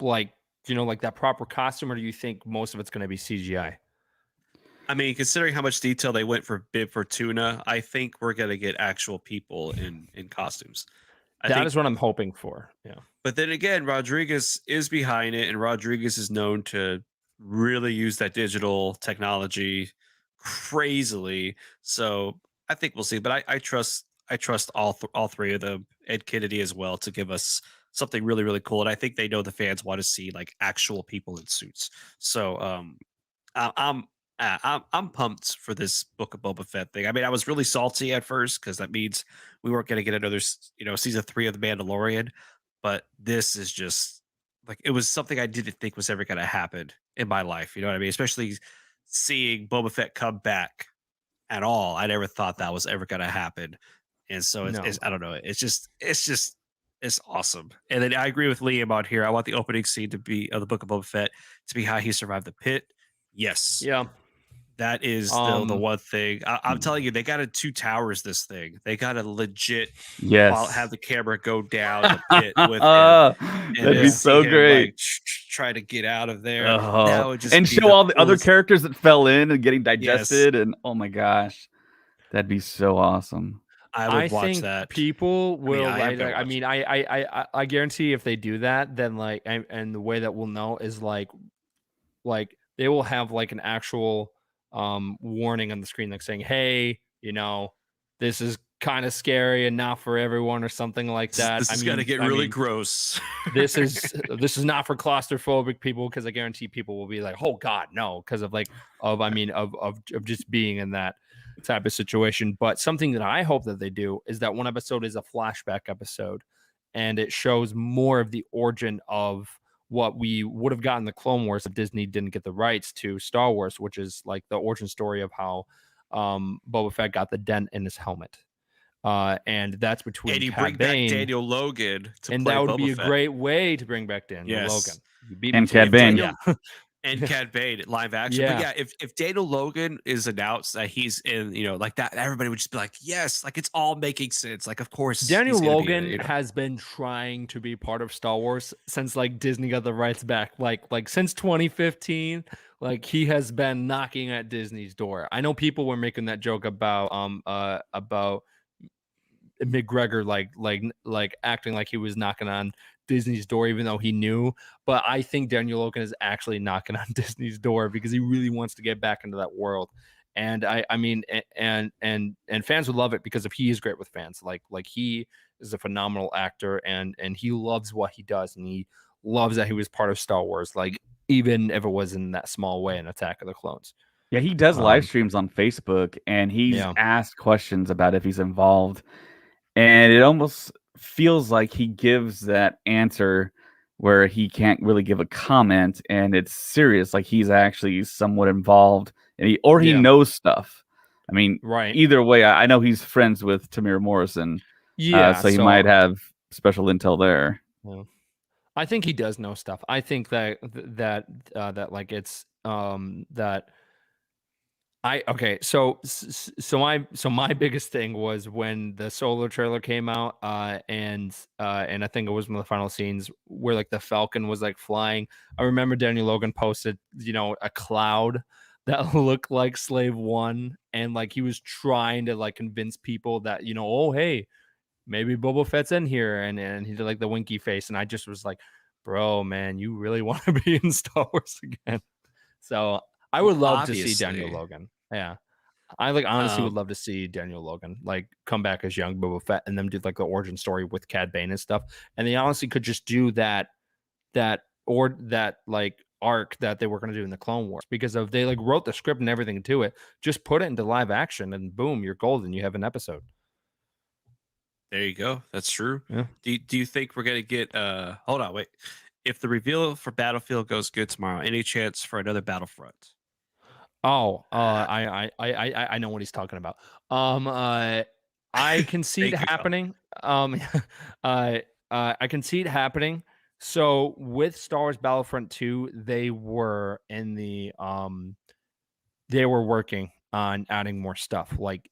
like, like that proper costume, or do you think most of it's going to be CGI? I mean, considering how much detail they went for Bib Fortuna, I think we're gonna get actual people in costumes. That is what I'm hoping for. Yeah. But then again, Rodriguez is behind it, and Rodriguez is known to really use that digital technology crazily. So I think we'll see. But I trust all three of them, Ed Kennedy as well, to give us something really really cool. And I think they know the fans want to see like actual people in suits. So I, I'm pumped for this Book of Boba Fett thing. I mean, I was really salty at first because that means we weren't going to get another, season 3 of The Mandalorian. But this is just like, it was something I didn't think was ever going to happen in my life. You know what I mean? Especially seeing Boba Fett come back at all. I never thought that was ever going to happen. And so it's I don't know. It's awesome. And then I agree with Liam on here. I want the opening scene to be of the Book of Boba Fett to be how he survived the pit. Yes. Yeah. That is the one thing. I'm telling you, they got to two towers this thing. They got to legit have the camera go down the pit with him. That'd be so great. Like, try to get out of there. That would just show all the other characters that fell in and getting digested. And oh my gosh, that'd be so awesome. I would watch that. People will I guarantee if they do that, then like, and the way that we'll know is like they will have like an actual warning on the screen, like saying, hey, this is kind of scary and not for everyone, or something like that. This is gonna get really gross. This is not for claustrophobic people, because I guarantee people will be like, oh god, no, because of just being in that type of situation. But something that I hope that they do is that one episode is a flashback episode, and it shows more of the origin of what we would have gotten the Clone Wars if Disney didn't get the rights to Star Wars, which is like the origin story of how Boba Fett got the dent in his helmet. And that's between, and you bring back Daniel Logan to and play that would Boba be a Fett. great way to bring back Daniel Logan. And Cad Bane. And Cad Bane live action. Yeah. But yeah, if Daniel Logan is announced that he's in, like that, everybody would just be like, yes, like it's all making sense. Like, of course, Daniel Logan has been trying to be part of Star Wars since like Disney got the rights back, like since 2015. Like, he has been knocking at Disney's door. I know people were making that joke about McGregor, like acting like he was knocking on Disney's door, even though he knew. But I think Daniel Logan is actually knocking on Disney's door because he really wants to get back into that world. And I mean, and fans would love it because he is great with fans. Like he is a phenomenal actor, and he loves what he does, and he loves that he was part of Star Wars. Like even if it was in that small way in Attack of the Clones. Yeah, he does live Um, streams on Facebook, and he's Yeah. asked questions about if he's involved, and it almost feels like he gives that answer where he can't really give a comment, and it's serious, like he's actually somewhat involved, and he Yeah. knows stuff. I mean, Right. either way, I know he's friends with Tamir Morrison, Yeah. so he might have special intel there. Yeah. I think he does know stuff. I think that like it's that okay. So my biggest thing was when the Solo trailer came out, and I think it was one of the final scenes where like the Falcon was like flying. I remember Daniel Logan posted, a cloud that looked like Slave One, and like he was trying to like convince people that oh hey, maybe Boba Fett's in here, and he did like the winky face, and I just was like, bro, man, you really want to be in Star Wars again? So I would love to see Daniel obviously. Logan. Yeah, I like honestly would Um, love to see Daniel Logan like come back as young Boba Fett, and then do like the origin story with Cad Bane and stuff. And they honestly could just do that like arc that they were going to do in the Clone Wars, because if they like wrote the script and everything to it, just put it into live action, and boom, you're golden. You have an episode. There you go. That's true. Yeah. Do you think we're gonna get hold on, wait. If the reveal for Battlefield goes good tomorrow, any chance for another Battlefront? Oh, I know what he's talking about. I can see it Thank you, Colin. happening. I can see it happening. So with Star Wars Battlefront 2, they were working on adding more stuff. Like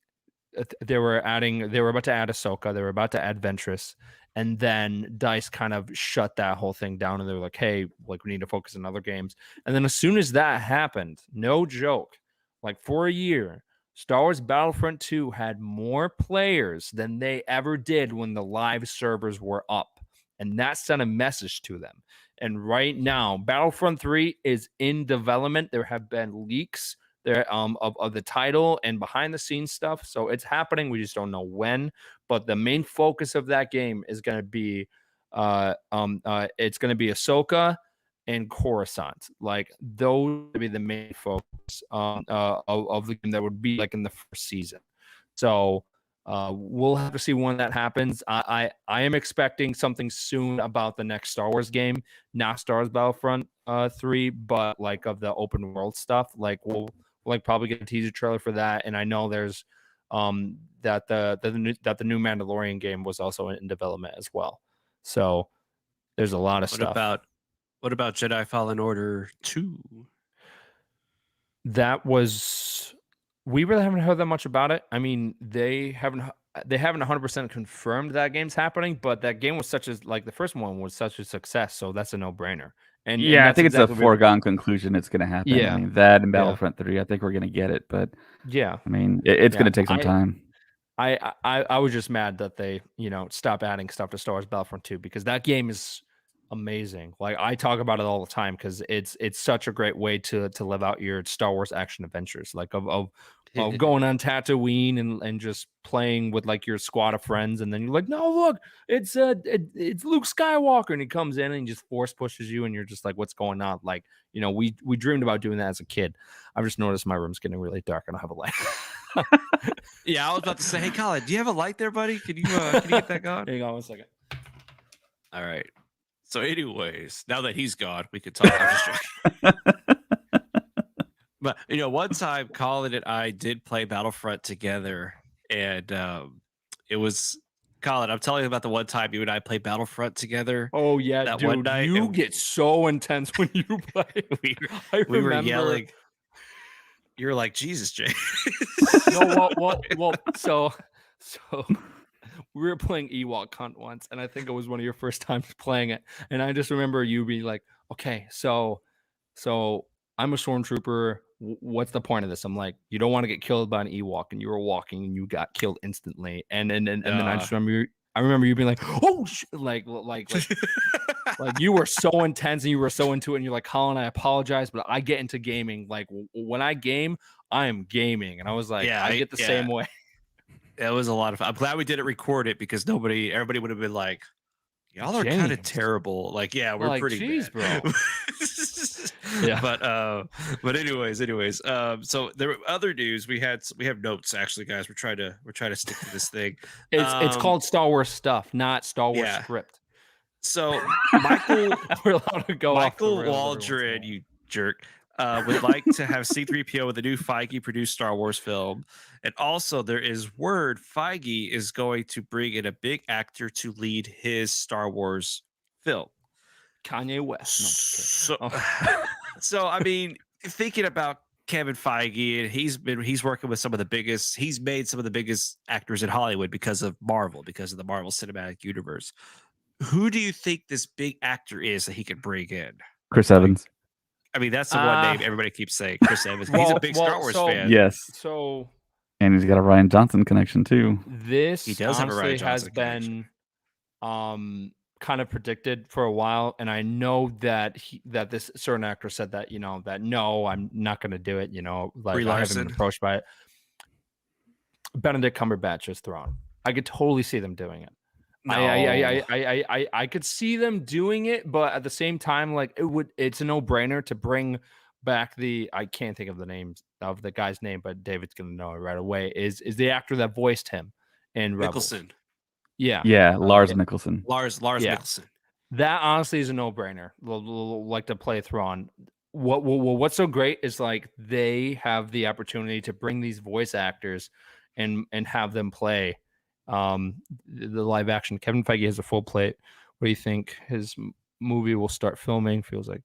they were about to add Ahsoka, they were about to add Ventress, and then DICE kind of shut that whole thing down, and they were like, hey, like we need to focus on other games. And then as soon as that happened, no joke, like for a year, Star Wars Battlefront 2 had more players than they ever did when the live servers were up. And that sent a message to them. And right now, Battlefront 3 is in development. There have been leaks there of the title and behind the scenes stuff. So it's happening. We just don't know when. But the main focus of that game is going to be it's going to be Ahsoka and Coruscant. Like those would be the main focus of the game that would be like in the first season. So we'll have to see when that happens. I am expecting something soon about the next Star Wars game, not Star Wars Battlefront 3, but like of the open world stuff. Like we'll like probably get a teaser trailer for that. And I know there's that the new Mandalorian game was also in development as well. So there's a lot of stuff. What about Jedi Fallen Order 2? That was we really haven't heard that much about it. I mean, they haven't 100% confirmed that game's happening, but that game was like the first one was such a success, so that's a no-brainer. And yeah, I that's think exactly it's a foregone conclusion it's going to happen. Yeah. I mean, that and Yeah. Battlefront 3, I think we're going to get it, but yeah. I mean, it's going to take some time. I was just mad that they, stopped adding stuff to Star Wars Battlefront 2, because that game is amazing. Like I talk about it all the time because it's such a great way to live out your Star Wars action adventures, like of going on Tatooine and just playing with like your squad of friends, and then you're like, no, look, it's Luke Skywalker, and he comes in and he just force pushes you, and you're just like, what's going on? Like, we dreamed about doing that as a kid. I've just noticed my room's getting really dark. I don't have a light. Yeah, I was about to say, hey, Colin, do you have a light there, buddy? Can you get that going? Hang on one second. All right. So, anyways, now that he's gone, we could talk. I'm just joking. But one time, Colin and I did play Battlefront together, and it was Colin. I'm telling you about the one time you and I played Battlefront together. Oh yeah, that dude, one night, you get so intense when you play. we were yelling. You were like, Jesus, Jay. No, well. So we were playing Ewok Hunt once, and I think it was one of your first times playing it. And I just remember you being like, "Okay, so I'm a stormtrooper. What's the point of this?" I'm like, "You don't want to get killed by an Ewok," and you were walking, and you got killed instantly. And then I just remember you being like, "Oh, like." Like you were so intense and you were so into it, and you're like, Colin, I apologize, but I get into gaming. Like when I game, I am gaming, and I was like, Yeah, I get the same way. It was a lot of fun. I'm glad we didn't record it because everybody would have been like, y'all are kind of James. terrible. Like, yeah, we're Like, pretty jeez, bad. bro. Yeah. But anyways, so there were other news. We have notes actually, guys. We're trying to stick to this thing. It's called Star Wars stuff, not Star Wars yeah. script. So Michael We're allowed to go off the Michael rails every once in a Waldron, while. you jerk, would like to have C-3PO with a new Feige produced Star Wars film. And also there is word Feige is going to bring in a big actor to lead his Star Wars film. Kanye West. No, I'm just kidding. So, so I mean, thinking about Kevin Feige, and he's working with some of the biggest, he's made some of the biggest actors in Hollywood because of Marvel, because of the Marvel Cinematic Universe. Who do you think this big actor is that he could bring in? Chris Evans. I mean, that's the one name everybody keeps saying. Chris Evans. He's a big Star Wars fan. Yes. So And he's got a Ryan Johnson connection too. this He does have a Ryan honestly has Johnson connection. been kind of predicted for a while, and I know that this certain actor said that, that no, I'm not going to do it. Like Brie I haven't Larson. been approached by it. Benedict Cumberbatch's Throne. I could totally see them doing it. No. I could see them doing it, but at the same time, like it's a no-brainer to bring back I can't think of the names of the guy's name, but David's gonna know it right away. Is the actor that voiced him in Rebels? Nicholson. Yeah. Yeah, Lars Mikkelsen. Lars Yeah. Mikkelsen. That honestly is a no-brainer. Like to play Thrawn. What's so great is like they have the opportunity to bring these voice actors and have them play the live action. Kevin Feige has a full plate. What do you think his movie will start filming? Feels like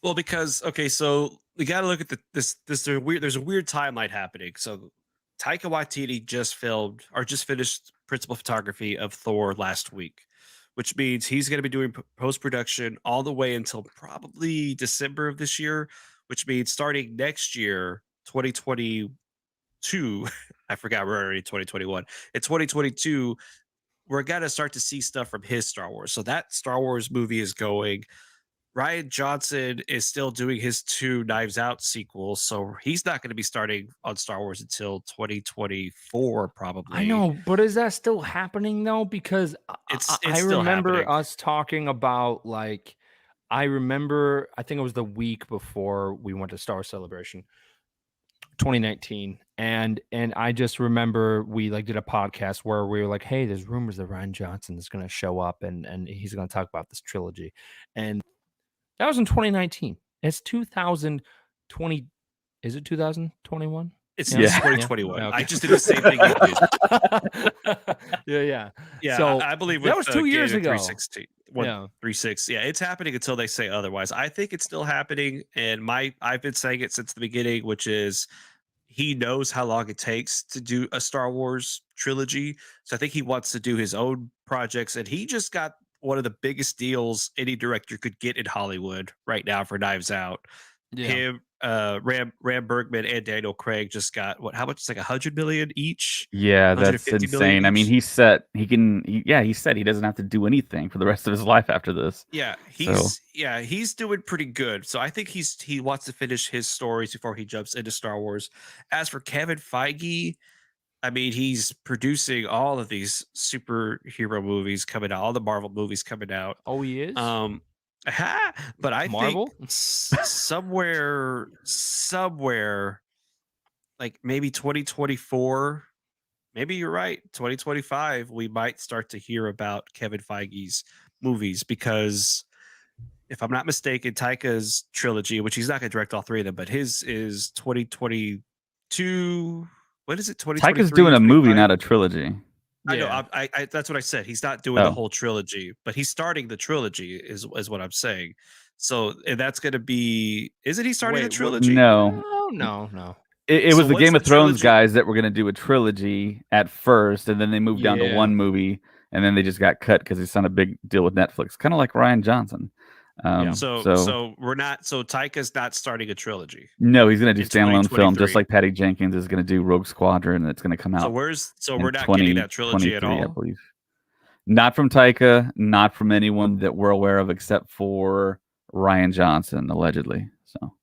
Well, because so we got to look at this. There's a weird timeline happening. So Taika Waititi just finished principal photography of Thor last week, which means he's going to be doing post production all the way until probably December of this year, which means starting next year, 2022. I forgot we're already 2021. In 2022, we're gonna start to see stuff from his Star Wars. So that Star Wars movie is going. Ryan Johnson is still doing his 2 Knives Out sequels, so he's not going to be starting on Star Wars until 2024, probably. I know, but is that still happening though? Because It's I still remember happening. us talking about like, I think it was the week before we went to Star Wars Celebration 2019, and I just remember we like did a podcast where we were like, hey, there's rumors that Ryan Johnson is going to show up and he's going to talk about this trilogy, and that was in 2019. It's 2020. Is it 2021? It's Yeah. 2021. Yeah, okay. I just did the same thing you did. Yeah. Yeah, So I believe that with, was 2 years Gator ago. 316. Yeah. 36. Yeah, it's happening until they say otherwise. I think it's still happening, and I've been saying it since the beginning, which is he knows how long it takes to do a Star Wars trilogy. So I think he wants to do his own projects, and he just got one of the biggest deals any director could get in Hollywood right now for Knives Out. Yeah. Him, Ram Bergman and Daniel Craig just got how much? It's like $100 million each. Yeah, that's 150 million insane. I mean, each? he said he doesn't have to do anything for the rest of his life after this. Yeah, he's doing pretty good. So I think he wants to finish his stories before he jumps into Star Wars. As for Kevin Feige, I mean, he's producing all of these superhero movies coming out, all the Marvel movies coming out. Oh, he is. But I Marvel? think somewhere, like maybe 2024, maybe you're right, 2025, we might start to hear about Kevin Feige's movies, because if I'm not mistaken, Taika's trilogy, which he's not going to direct all 3 of them, but his is 2022. What is it? 2023? Taika's doing a movie, not a trilogy. I know. I that's what I said. He's not doing the whole trilogy, but he's starting the trilogy, is what I'm saying. So, and that's going to be. Isn't he starting the trilogy? No. It was the Game of Thrones guys that were going to do a trilogy at first, and then they moved down to one movie, and then they just got cut because he signed a big deal with Netflix, kind of like Ryan Johnson. So we're not. So Taika's not starting a trilogy. No, he's going to do standalone film, just like Patty Jenkins is going to do Rogue Squadron, and it's going to come out. So we're not getting that trilogy at all. I believe. Not from Taika, not from anyone that we're aware of, except for Ryan Johnson, allegedly. So,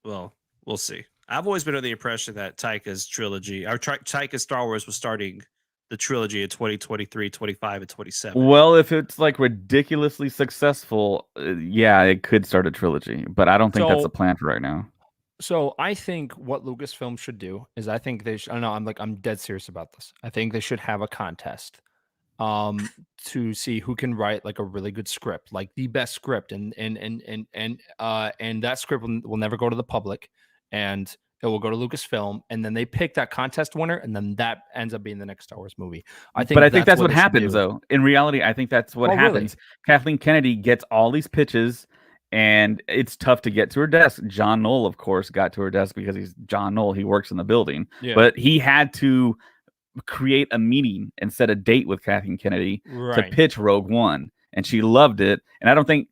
Well, we'll see. I've always been under the impression that Taika's trilogy, or Taika's Star Wars, was starting the trilogy in 2023, 25, and 27. well, if it's like ridiculously successful, yeah, it could start a trilogy, but I don't think that's the So plan for right now. So I think what Lucasfilm should do is I think they should. I know I'm dead serious about this. I think they should have a contest to see who can write like a really good script, like the best script, and that script will never go to the public, and it will go to Lucasfilm, and then they pick that contest winner, and then that ends up being the next Star Wars movie. I think But I think that's what they should happens, do. though. In reality, I think that's what Oh, really? happens. Kathleen Kennedy gets all these pitches, and it's tough to get to her desk. John Knoll, of course, got to her desk because he's John Knoll. He works in the building, Yeah. but he had to create a meeting and set a date with Kathleen Kennedy to Right. pitch Rogue One, and she loved it. And I don't think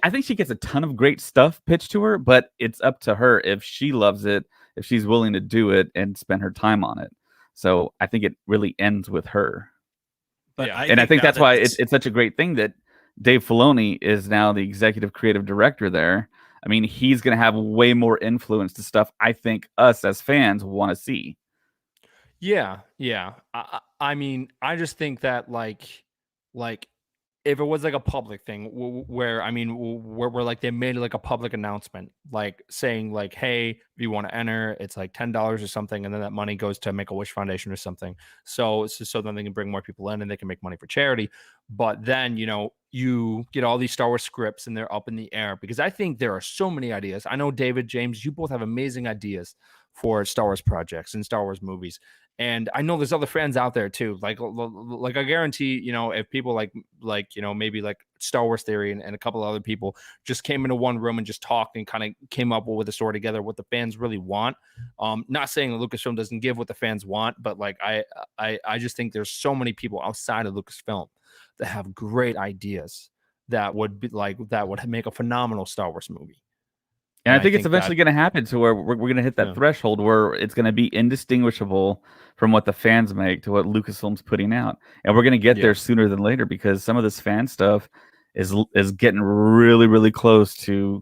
I think she gets a ton of great stuff pitched to her, but it's up to her if she loves it, if she's willing to do it and spend her time on it. So I think it really ends with her. But Yeah. And I think now that's that why it's- it's such a great thing that Dave Filoni is now the executive creative director there. I mean, he's going to have way more influence to stuff I think us as fans want to see. Yeah, yeah. I mean, I just think that like if it was like a public thing where I mean where like they made like a public announcement like saying like, hey, if you want to enter, it's like $10 or something, and then that money goes to Make-A-Wish Foundation or something. So then they can bring more people in and they can make money for charity. But then you get all these Star Wars scripts and they're up in the air, because I think there are so many ideas. I know David, James, you both have amazing ideas for Star Wars projects and Star Wars movies. And I know there's other fans out there too. Like I guarantee, if people like maybe like Star Wars Theory and a couple of other people just came into one room and just talked and kind of came up with a story together, what the fans really want. Not saying that Lucasfilm doesn't give what the fans want, but like I just think there's so many people outside of Lucasfilm that have great ideas that would make a phenomenal Star Wars movie. And I think it's eventually going to happen to where we're going to hit that threshold where it's going to be indistinguishable from what the fans make to what Lucasfilm's putting out. And we're going to get there sooner than later, because some of this fan stuff is getting really, really close to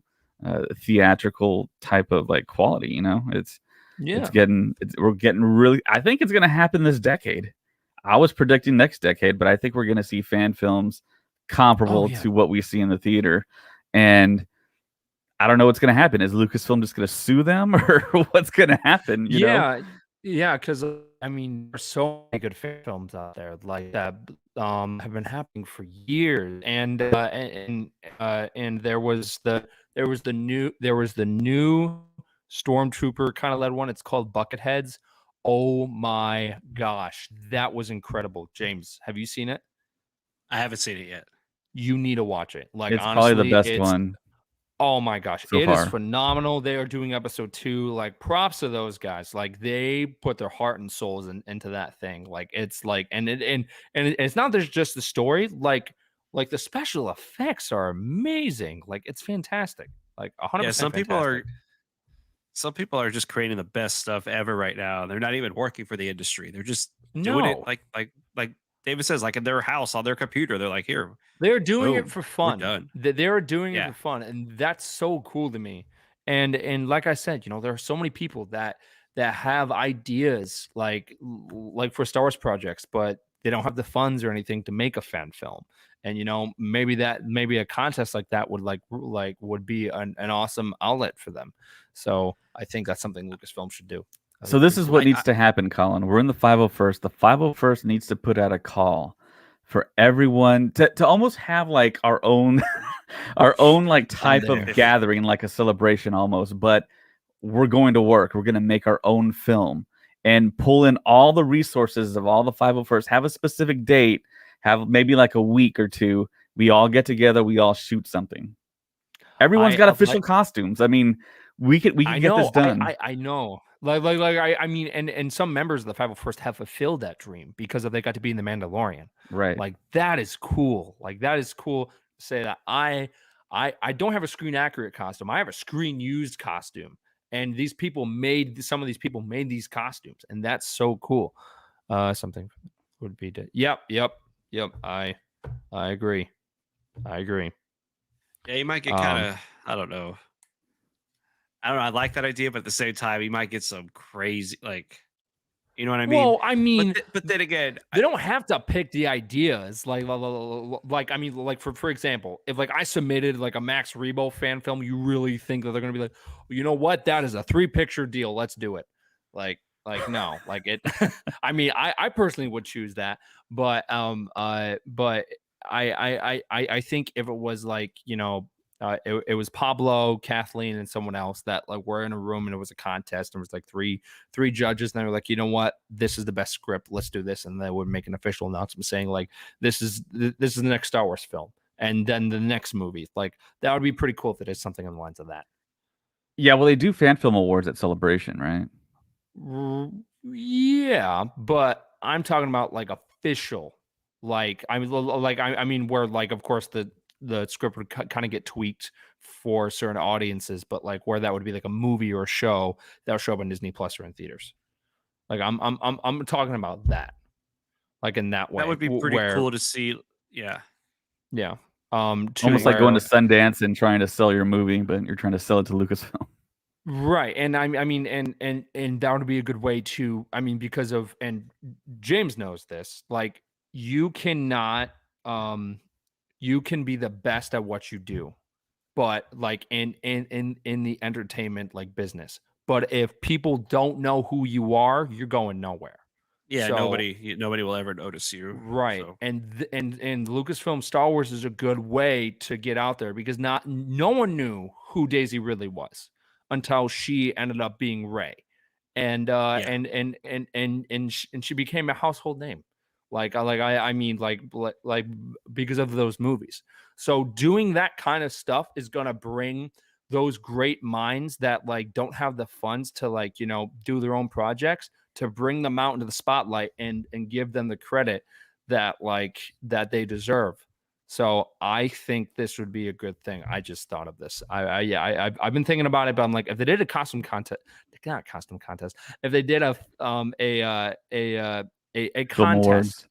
theatrical type of like quality. We're getting really, I think it's going to happen this decade. I was predicting next decade, but I think we're going to see fan films comparable to what we see in the theater. And I don't know what's going to happen. Is Lucasfilm just going to sue them, or what's going to happen? You know? Yeah, because I mean, there's so many good films out there like that have been happening for years, and there was the new Stormtrooper kind of led one. It's called Bucketheads. Oh my gosh, that was incredible. James, have you seen it? I haven't seen it yet. You need to watch it. Like, it's honestly, probably the best one. Oh my gosh, so it far. is phenomenal. They are doing episode 2. Like, props to those guys. Like, they put their heart and souls into that thing. Like, it's like, and it's not there's just the story. Like the special effects are amazing. Like, it's fantastic. Like 100%. Yeah, fantastic. some people are just creating the best stuff ever right now. They're not even working for the industry. They're just doing it like David says, like in their house on their computer. They're like, here. They're doing it boom, for fun. done. They're doing it for fun, and that's so cool to me. And like I said, there are so many people that have ideas like for Star Wars projects, but they don't have the funds or anything to make a fan film. And maybe a contest like that would be an awesome outlet for them. So I think that's something Lucasfilm should do. So this is what needs to happen, Colin. We're in the 501st. The 501st needs to put out a call for everyone to almost have like our own like type of gathering, like a celebration almost. But we're going to work. We're going to make our own film and pull in all the resources of all the 501st. Have a specific date. Have maybe like a week or two. We all get together. We all shoot something. Everyone's got official costumes. I mean, we can get this done. I know. I mean, and some members of the 501st have fulfilled that dream because they got to be in the Mandalorian. Right. Like, that is cool. Like, that is cool to say that I don't have a screen accurate costume. I have a screen used costume. And some of these people made these costumes, and that's so cool. Something would be yep. Yep. I agree. Yeah, you might get kind of, I don't know. I like that idea, but at the same time, you might get some crazy, like, you know what I mean? Well, I mean, but then again, they don't have to pick the ideas. Like I mean, like for example, if like I submitted like a Max Rebo fan film, you really think that they're gonna be like, well, you know what? That is a 3-picture deal. Let's do it. Like no, like it. I mean, I personally would choose that, but but I think if it was like, you know, it was Pablo, Kathleen, and someone else that like were in a room and it was a contest and it was like three judges and they were like, you know what, this is the best script, let's do this, and they would make an official announcement saying like this is the next Star Wars film and then the next movie. Like that would be pretty cool if it is something on the lines of that. Yeah, well, they do fan film awards at Celebration, right? Yeah, but I'm talking about like official, like I mean where like of course the script would kind of get tweaked for certain audiences, but like where that would be like a movie or a show that'll show up on Disney Plus or in theaters. Like I'm talking about that, like in that way. that would be pretty cool to see. Yeah. Yeah. Almost like going to Sundance and trying to sell your movie, but you're trying to sell it to Lucasfilm. Right. And I mean, and that would be a good way to, I mean, because of, and James knows this, like you cannot, you can be the best at what you do, but like in the entertainment like business. But if people don't know who you are, you're going nowhere. Yeah, So- nobody will ever notice you. Right. So. And Lucasfilm Star Wars is a good way to get out there because no one knew who Daisy Ridley was until she ended up being Rey. And and she became a household name. I mean like because of those movies. So doing that kind of stuff is going to bring those great minds that like don't have the funds to like, you know, do their own projects, to bring them out into the spotlight and give them the credit that like that they deserve. So I think this would be a good thing. I just thought of this. I've been thinking about it, but I'm like, if they did a costume contest, not costume contest, if they did a contest,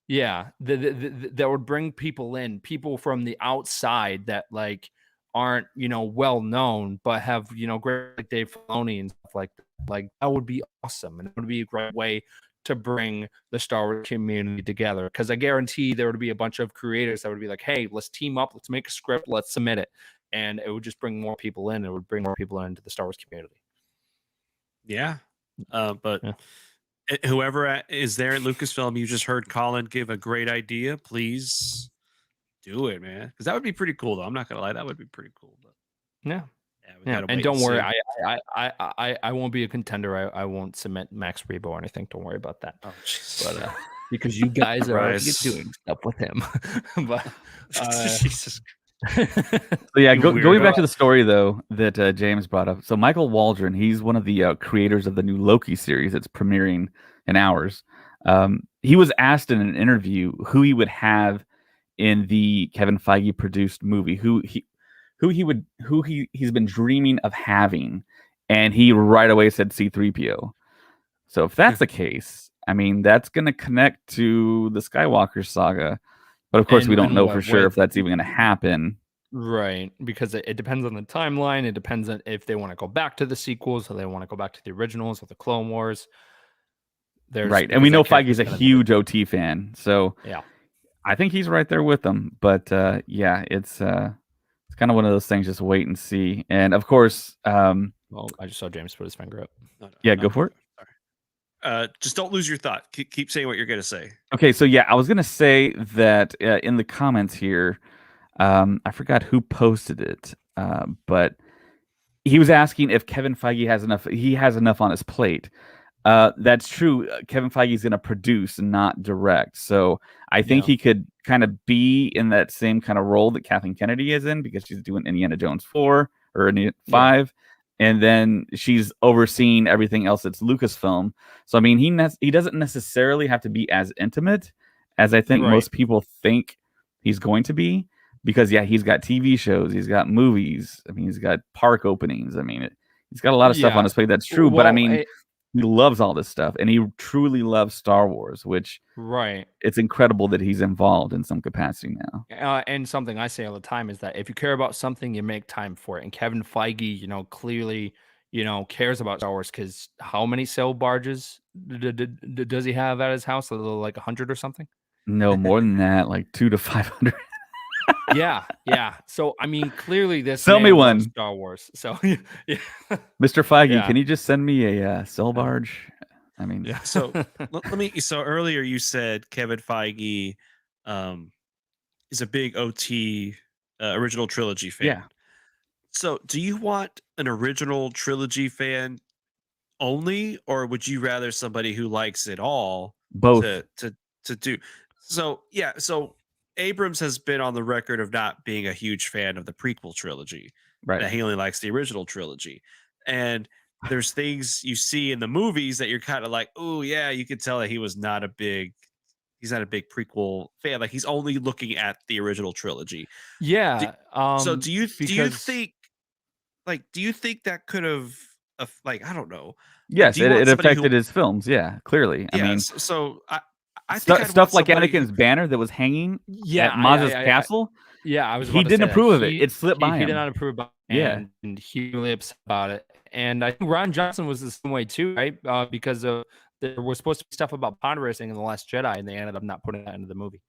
yeah, that would bring people from the outside that like aren't, you know, well known, but have, you know, great like Dave Filoni and stuff like that. Like that would be awesome, and it would be a great way to bring the Star Wars community together. Because I guarantee there would be a bunch of creators that would be like, "Hey, let's team up, let's make a script, let's submit it," and it would just bring more people in. It would bring more people into the Star Wars community. Yeah, but whoever is there at Lucasfilm, you just heard Colin give a great idea. Please do it, man, because that would be pretty cool. Though I'm not gonna lie, that would be pretty cool. But yeah. we gotta And wait don't worry, see. I won't be a contender. I won't submit Max Rebo or anything. Don't worry about that. Oh, But because you guys are already Christ. doing stuff with him. But Jesus. So yeah, You going back weirdo. to the story though that James brought up. So Michael Waldron, he's one of the creators of the new Loki series that's premiering in hours. He was asked in an interview who he would have in the Kevin Feige produced movie, he's been dreaming of having, and he right away said C-3PO. So if that's the case, I mean that's going to connect to the Skywalker saga, but of course And we don't in know what for sure way? if that's even going to happen. right, because it depends on the timeline. It depends on if they want to go back to the sequels, or they want to go back to the originals or the Clone Wars. Right, and we know Feige's a huge OT fan, so Yeah. I think he's right there with them. But yeah, it's kind of one of those things. Just wait and see. And of course, Well, I just saw James put his finger up. Yeah, go for it. Sorry. Just don't lose your thought. Keep saying what you're gonna say. Okay, so yeah, I was gonna say that in the comments here, I forgot who posted it, but he was asking if Kevin Feige has enough. He has enough on his plate. That's true. Kevin Feige is going to produce and not direct. So I think he could kind of be in that same kind of role that Kathleen Kennedy is in, because she's doing Indiana Jones 4 or Indiana 5. And then she's overseeing everything else that's Lucasfilm. So, I mean, he doesn't necessarily have to be as intimate as I think most people think he's going to be. Because, yeah, he's got TV shows. He's got movies. I mean, he's got park openings. I mean, he's got a lot of stuff on his plate. That's true. Well, but, I mean... He loves all this stuff, and he truly loves Star Wars, which Right. it's incredible that he's involved in some capacity now. And something I say all the time is that if you care about something, you make time for it. And Kevin Feige, clearly, cares about Star Wars because how many sail barges does he have at his house? Like 100 or something? No, more than that, like 200 to 500. Yeah. So I mean, clearly this Sell me man loves one. Star Wars. So yeah. Mr. Feige, Yeah. can you just send me a sail barge? I mean, Yeah. So let me. So earlier you said Kevin Feige is a big OT original trilogy fan. yeah, So do you want an original trilogy fan only, or would you rather somebody who likes it all both. to do? So yeah. So Abrams has been on the record of not being a huge fan of the prequel trilogy. That Right. he only likes the original trilogy, and there's things you see in the movies that you're kind of like, oh yeah, you could tell that he's not a big prequel fan. Like he's only looking at the original trilogy. Do, Yeah. so do you Because think do you think that could have like I don't know. Like, Yes, do you it want somebody affected who his films. Yeah, clearly. I mean, so I think I'd stuff want like somebody Anakin's banner that was hanging yeah, at Maz's castle. yeah, I was He about to didn't say that. approve of it. It slipped by He him. did not approve of it, Yeah. and he really upset about it. And I think Ron Johnson was the same way too, right? Because there was supposed to be stuff about pod racing in The Last Jedi, and they ended up not putting that into the movie.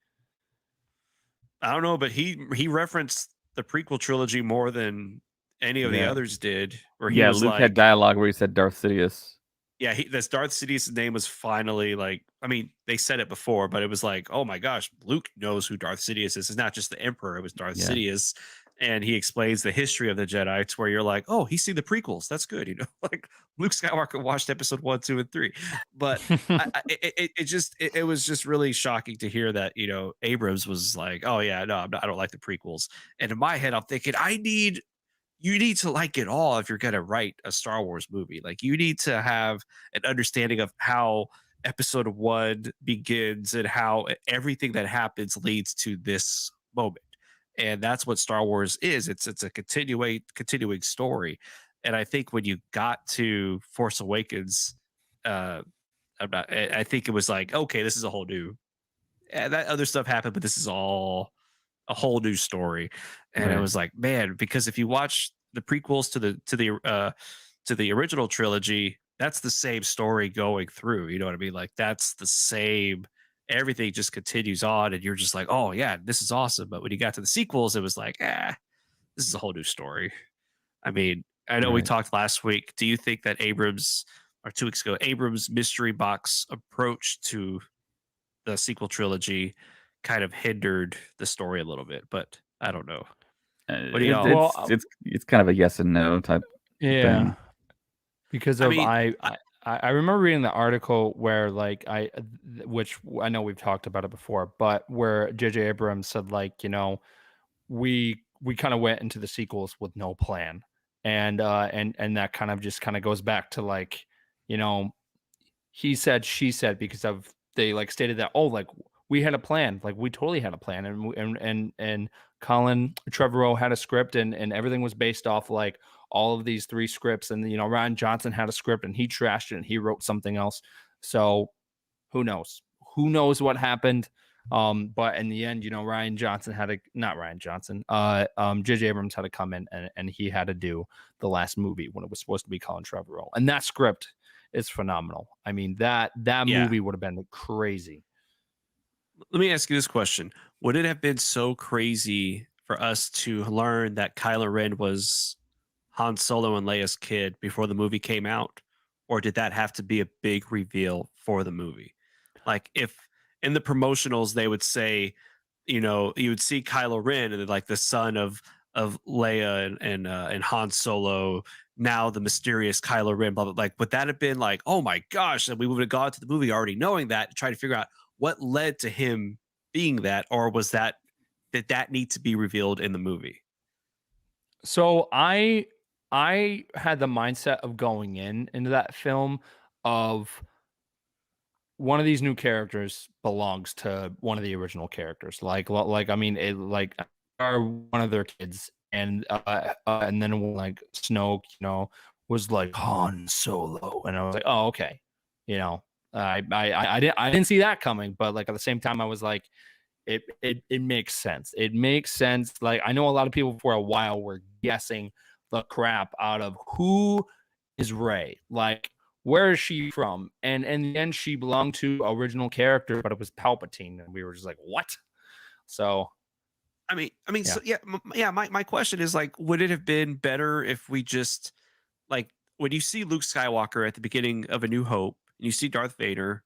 I don't know, but he referenced the prequel trilogy more than any of the Yeah. others did. Where he Yeah, was Luke like, had dialogue where he said Darth Sidious. yeah, this Darth Sidious' name was finally like, I mean, they said it before, but it was like, oh my gosh, Luke knows who Darth Sidious is. It's not just the Emperor, it was Darth Yeah. Sidious. And he explains the history of the Jedi to where you're like, oh, he's seen the prequels. That's good. Like Luke Skywalker watched episode 1, 2, and 3. But it was just really shocking to hear that, Abrams was like, oh yeah, no, I don't like the prequels. And in my head, I'm thinking, you need to like it all if you're going to write a Star Wars movie. Like you need to have an understanding of how episode 1 begins and how everything that happens leads to this moment. And that's what Star Wars is. It's a continuing story. And I think when you got to Force Awakens, I think it was like, okay, this is a whole new, that other stuff happened, but this is all a whole new story. And I Right. was like, man, because if you watch the prequels to the original trilogy, that's the same story going through. You know what I mean? Like that's the same. Everything just continues on, and you're just like, oh yeah, this is awesome. But when you got to the sequels, it was like, this is a whole new story. I mean, I know we Right. talked last week. Do you think that Abrams, or 2 weeks ago, Abrams' mystery box approach to the sequel trilogy kind of hindered the story a little bit? But I don't know. What do y'all? Well, It's kind of a yes and no type Yeah, thing. because I of mean, I remember reading the article where like which I know we've talked about it before, but where J.J. Abrams said like we kind of went into the sequels with no plan, and that kind of just kind of goes back to like he said she said because of they like stated that like we had a plan, like we totally had a plan, and Colin Trevorrow had a script, and everything was based off like all of these 3 scripts, and Ryan Johnson had a script and he trashed it and he wrote something else. So who knows what happened. But in the end, Ryan Johnson had to not Ryan Johnson, JJ Abrams had to come in and he had to do the last movie when it was supposed to be Colin Trevorrow, and that script is phenomenal. I mean, that Yeah. movie would have been crazy. Let me ask you this question. Would it have been so crazy for us to learn that Kylo Ren was Han Solo and Leia's kid before the movie came out? Or did that have to be a big reveal for the movie? Like if in the promotionals they would say, you would see Kylo Ren and like the son of Leia and Han Solo, now the mysterious Kylo Ren, blah, blah, like, would that have been like, oh my gosh, and we would have gone to the movie already knowing that, trying to figure out what led to him being that, or was that need to be revealed in the movie? So I had the mindset of going into that film of one of these new characters belongs to one of the original characters. Like I mean, it like are one of their kids, and then like Snoke, was like Han Solo, and I was like, oh, okay, you know, I didn't see that coming, but like at the same time, I was like, it makes sense. It makes sense. Like I know a lot of people for a while were guessing the crap out of who is Rey, like where is she from, and in the end, she belonged to original character, but it was Palpatine, and we were just like, what? So Yeah. So yeah. My question is like, would it have been better if we just like when you see Luke Skywalker at the beginning of A New Hope and you see Darth Vader,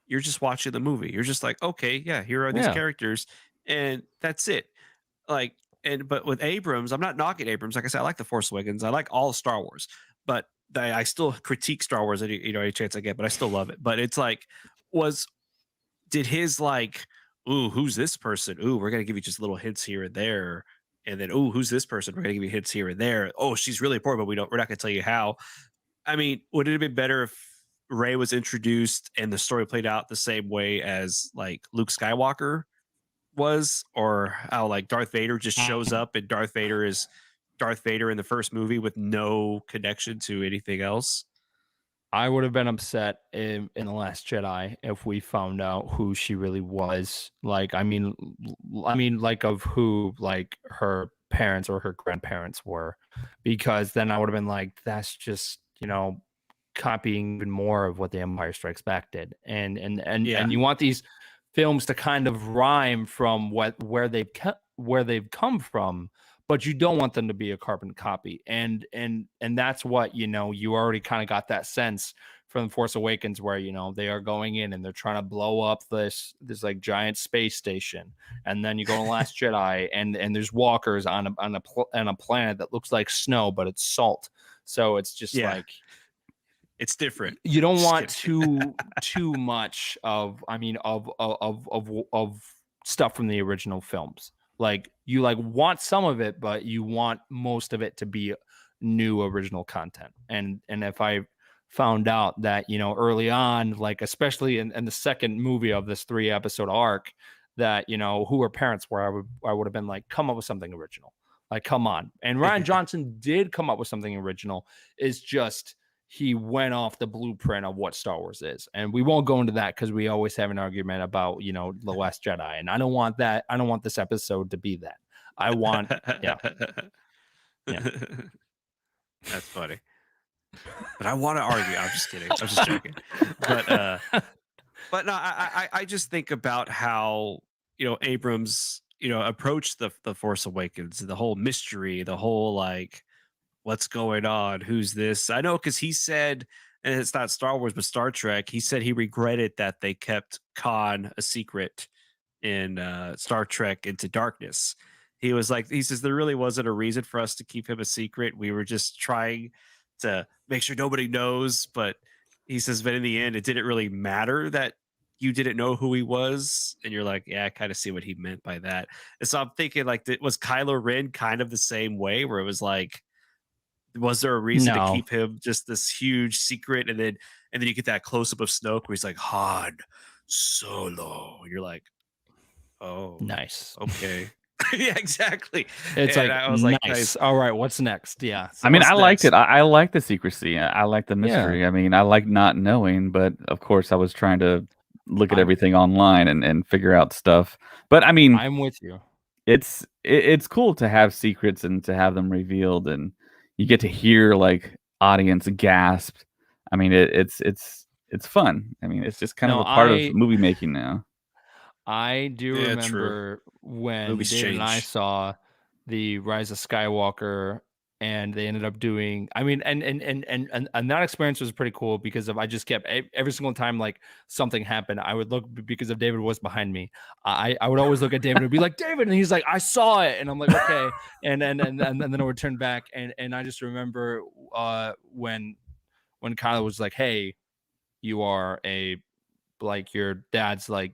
you're just watching the movie. You're just like, okay, yeah, here are these yeah, characters, and that's it. Like, but with Abrams, I'm not knocking Abrams. Like I said, I like The Force Awakens. I like all of Star Wars, but I still critique Star Wars any chance I get. But I still love it. But it's like, did his like, ooh, who's this person? Ooh, we're gonna give you just little hints here and there. And then, ooh, who's this person? We're gonna give you hints here and there. Oh, she's really important, but we're not gonna tell you how. I mean, would it have been better if Ray was introduced and the story played out the same way as like Luke Skywalker was, or how like Darth Vader just shows up and Darth Vader is Darth Vader in the first movie with no connection to anything else? I would have been upset in The Last Jedi if we found out who she really was. Like, I mean, like of who like her parents or her grandparents were, because then I would have been like, that's just, you know, copying even more of what The Empire Strikes Back did. Yeah. And you want these films to kind of rhyme from where they've come from, but you don't want them to be a carbon copy. And that's what, you know, you already kind of got that sense from Force Awakens, where, you know, they are going in and they're trying to blow up this like giant space station, and then you go to Last Jedi and there's walkers on a planet that looks like snow, but it's salt. So it's just like, it's different. You don't Just want kidding. too much of, I mean, of stuff from the original films. Like you like want some of it, but you want most of it to be new original content. And if I found out that, you know, early on, like especially in the second movie of this 3-episode arc, that, you know, who her parents were, I would have been like, come up with something original. Like, come on. And Ryan Johnson did come up with something original. It's just he went off the blueprint of what Star Wars is. And we won't go into that because we always have an argument about, you know, The Last Jedi. And I don't want that. I don't want this episode to be that. I want, yeah. That's funny. But I want to argue. I'm just kidding. I'm just joking. But no, I just think about how, you know, Abrams, you know, approached the Force Awakens, the whole mystery, the whole like, what's going on? Who's this? I know because he said, and it's not Star Wars, but Star Trek. He said he regretted that they kept Khan a secret in Star Trek Into Darkness. He was like, he says there really wasn't a reason for us to keep him a secret. We were just trying to make sure nobody knows. But he says, but in the end, it didn't really matter that you didn't know who he was. And you're like, yeah, I kind of see what he meant by that. And so I'm thinking, like, was Kylo Ren kind of the same way, where it was like, was there a reason to keep him just this huge secret? And then you get that close up of Snoke where he's like, Han Solo. And you're like, oh, nice. Okay. Yeah, exactly. It's and like, I was nice. like, nice. All right, what's next? Yeah. I mean, I liked it. I like the secrecy. I like the mystery. I mean, I like not knowing, but of course I was trying to look at everything online and figure out stuff. But I mean, I'm with you. It's cool to have secrets and to have them revealed, and you get to hear like audience gasp. I mean, it's fun. I mean, it's just kind of a part of movie making now. I do remember when Movies David and I change. saw the Rise of Skywalker, and they ended up doing, I mean, and that experience was pretty cool because I just kept every single time like something happened, I would look, because if David was behind me, I would always look at David and be like, David, and he's like, I saw it, and I'm like, okay, and then I would turn back, and I just remember when Kylo was like, hey, you are like your dad's like,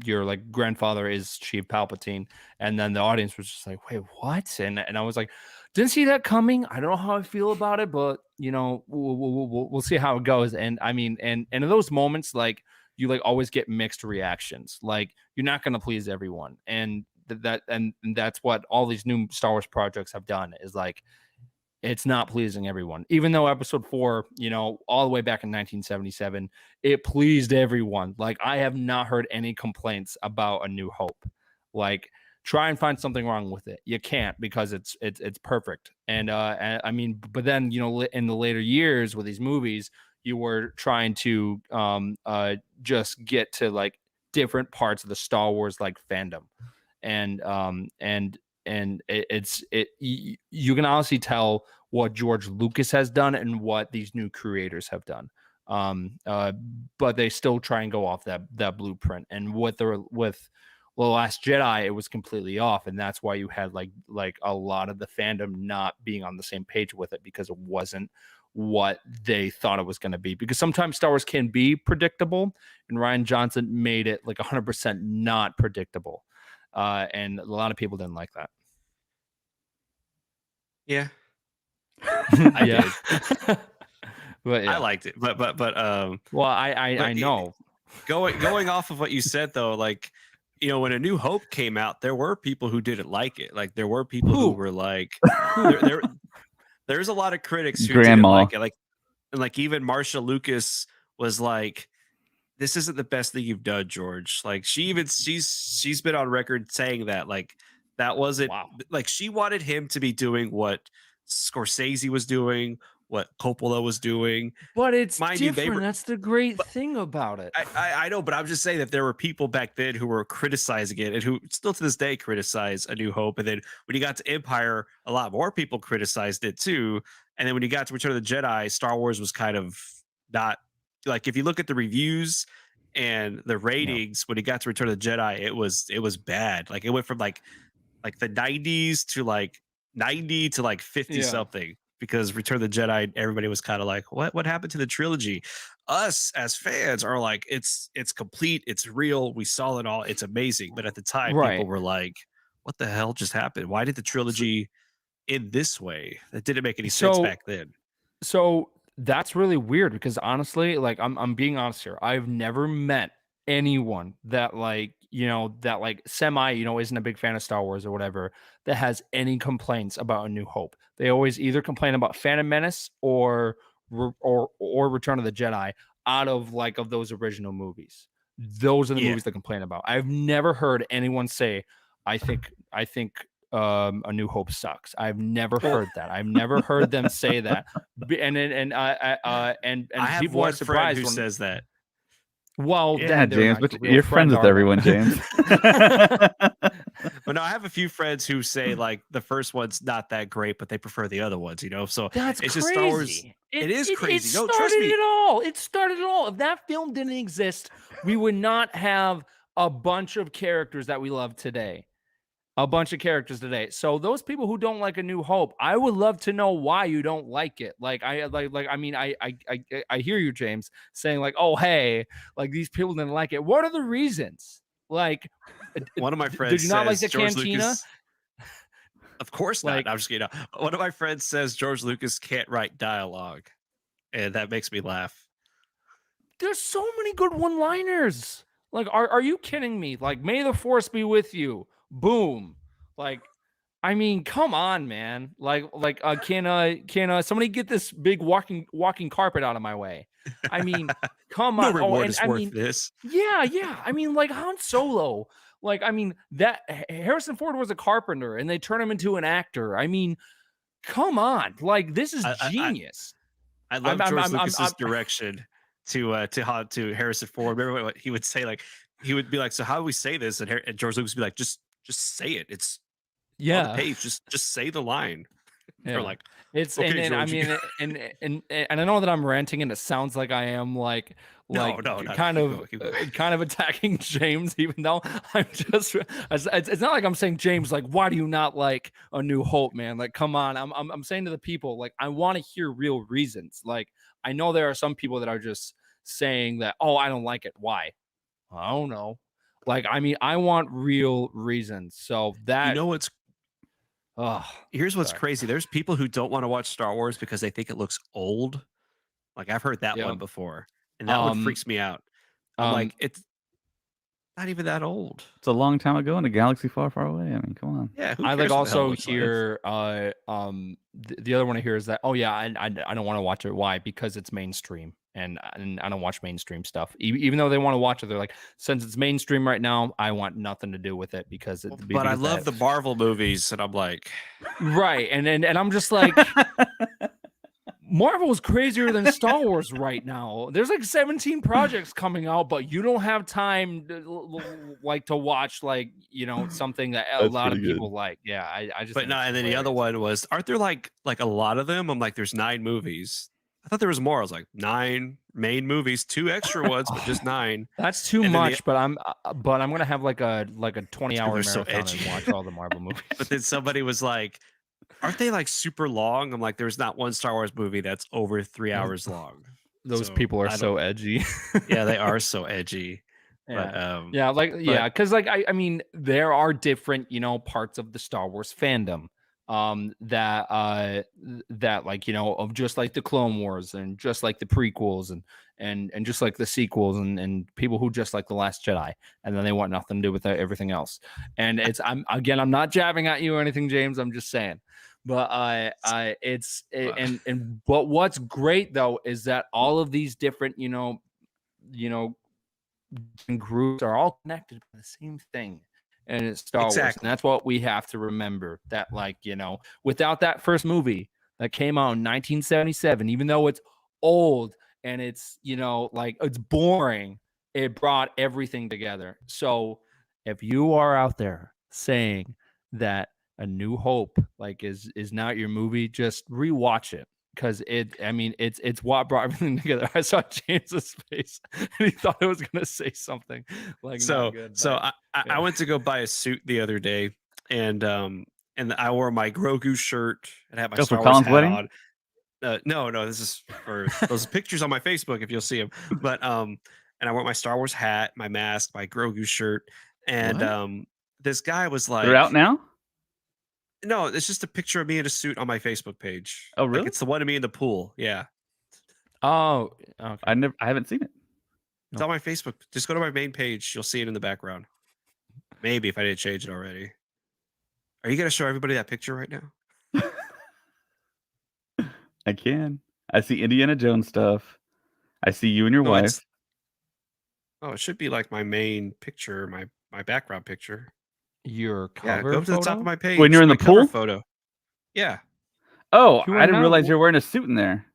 your like grandfather is Chief Palpatine, and then the audience was just like, wait, what? And I was like, didn't see that coming. I don't know how I feel about it, but you know, we'll see how it goes. And I mean, and in those moments, like, you like always get mixed reactions. Like, you're not going to please everyone, and that's what all these new Star Wars projects have done, is like, it's not pleasing everyone. Even though episode 4, you know, all the way back in 1977, it pleased everyone. Like, I have not heard any complaints about A New Hope. Like, try and find something wrong with it. You can't, because it's perfect. And I mean, but then, you know, in the later years with these movies, you were trying to just get to like different parts of the Star Wars like fandom, and you can honestly tell what George Lucas has done and what these new creators have done. But they still try and go off that blueprint. And with the Last Jedi, it was completely off, and that's why you had like a lot of the fandom not being on the same page with it, because it wasn't what they thought it was going to be. Because sometimes Star Wars can be predictable, and Rian Johnson made it like 100% not predictable, and a lot of people didn't like that. Yeah, I did. But yeah. I liked it, but well, I know. Going off of what you said though, like, you know, when A New Hope came out, there were people who didn't like it. Like, there were people who were like, there's a lot of critics who didn't like it. Like, and like even Marsha Lucas was like, this isn't the best thing you've done, George. Like, she's been on record saying that, like, that wasn't like, she wanted him to be doing what Scorsese was doing, what Coppola was doing. But it's different. That's the great thing about it. I know, but I'm just saying that there were people back then who were criticizing it, and who still to this day criticize A New Hope. And then when you got to Empire, a lot more people criticized it too. And then when you got to Return of the Jedi, Star Wars was kind of not, like, if you look at the reviews and the ratings, when it got to Return of the Jedi, it was bad. Like, it went from like the 90s to like 90 to like 50 something, because Return of the Jedi, everybody was kind of like, what happened to the trilogy? Us as fans are like, it's complete, it's real, we saw it all, it's amazing. But at the time, people were like, what the hell just happened? Why did the trilogy end this way? That didn't make any sense back then. So that's really weird, because honestly, like, I'm being honest here, I've never met anyone that like, you know, that like semi, you know, isn't a big fan of Star Wars or whatever, that has any complaints about A New Hope. They always either complain about Phantom Menace or Return of the Jedi, out of like of those original movies. Those are the movies they complain about. I've never heard anyone say, I think A New Hope sucks. I've never heard that. I've never heard them say that. And I have people one are surprised friend who says that. Well, yeah, James, but you're friends with everyone, James. But no, I have a few friends who say like the first one's not that great, but they prefer the other ones, you know? So that's it's crazy. just Star Wars. It is crazy. No, trust me. It started it all. If that film didn't exist, we would not have a bunch of characters that we love today. So those people who don't like A New Hope, I would love to know why you don't like it. Like, I mean, I hear you, James, saying like, oh, hey, like, these people didn't like it. What are the reasons? Like, one of my friends did you not like the George cantina? Lucas, of course not. I'm just kidding. One of my friends says George Lucas can't write dialogue, and that makes me laugh. There's so many good one-liners. Like, are you kidding me? Like, may the force be with you. Boom. Like, I mean, come on, man. Can somebody get this big walking carpet out of my way? I mean, come on. No reward is worth this. Yeah. I mean, like Han Solo. Like, I mean, that Harrison Ford was a carpenter, and they turn him into an actor. I mean, come on. Like, this is genius. I love George Lucas's direction to Harrison Ford. Remember what he would say? Like, he would be like, "So how do we say this?" And George Lucas would be like, "Just say it. It's on the page. Just say the line." They're like, it's okay, and I mean, and I know that I'm ranting, and it sounds like I am like no, kind of attacking James, even though I'm just it's not like I'm saying, James, like, why do you not like A New Hope, man? Like, come on. I'm saying to the people, like, I want to hear real reasons. Like, I know there are some people that are just saying that, oh, I don't like it. Why? I don't know. Like, I mean, I want real reasons. So that, you know what's here's what's crazy. There's people who don't want to watch Star Wars because they think it looks old. Like, I've heard that one before, and that one freaks me out. I'm like, not even that old. It's a long time ago in a galaxy far, far away. I mean, come on. Yeah, who I cares like what the hell it also looks like? hear the other one I hear is that I don't want to watch it. Why? Because it's mainstream, and I don't watch mainstream stuff. Even though they want to watch it, they're like, since it's mainstream right now, I want nothing to do with it because But I love the Marvel movies, and I'm like, right, and I'm just like. Marvel's crazier than Star Wars right now. There's like 17 projects coming out, but you don't have time to, like to watch something that a That's lot of pretty good. people like. Yeah, I just. but think no. it's And then the other hilarious. one was, aren't there like a lot of them? I'm like, there's 9 movies. I thought there was more. I was like, 9 main movies, 2 extra ones, but just 9. That's too And then much, but I'm gonna have like a 20-hour they're so marathon edgy. and watch all the Marvel movies. But then somebody was like, aren't they like super long? I'm like, there's not one Star Wars movie that's over 3 hours long. Those So, people are I don't- so edgy. yeah, they are so edgy. But Because like I mean, there are different parts of the Star Wars fandom that like of just like the Clone Wars and just like the prequels and just like the sequels and people who just like the Last Jedi, and then they want nothing to do with everything else. And I'm not jabbing at you or anything, James. I'm just saying. But but what's great though is that all of these different groups are all connected by the same thing, and it's Star Wars. Exactly. And that's what we have to remember, that without that first movie that came out in 1977, even though it's old and it's it's boring, it brought everything together. So if you are out there saying that A New Hope is not your movie, just rewatch it, because it's what brought everything together. I saw James's face and he thought I was gonna say something like So not good. so but, I went to go buy a suit the other day, and I wore my Grogu shirt and had my Oh, for Star Wars Colin's hat wedding? on. No, this is for those pictures on my Facebook if you'll see them. But and I wore my Star Wars hat, my mask, my Grogu shirt, and What? this guy was They're out like, now? no, it's just a picture of me in a suit on my Facebook page. Oh, Like, really? it's the one of me in the pool. Yeah, oh, okay. I haven't seen it. it's on my Facebook. Just go to my main page. You'll see it in the background. Maybe if I didn't change it already. Are you gonna show everybody that picture right now? I can. I see Indiana Jones stuff. I see you and your No, wife. it should be like my main picture, my background picture. Your Yeah, cover go to the top photo? of my page. When you're in my the cover pool? photo. Yeah, Oh, You I are didn't not- realize you're wearing a suit in there.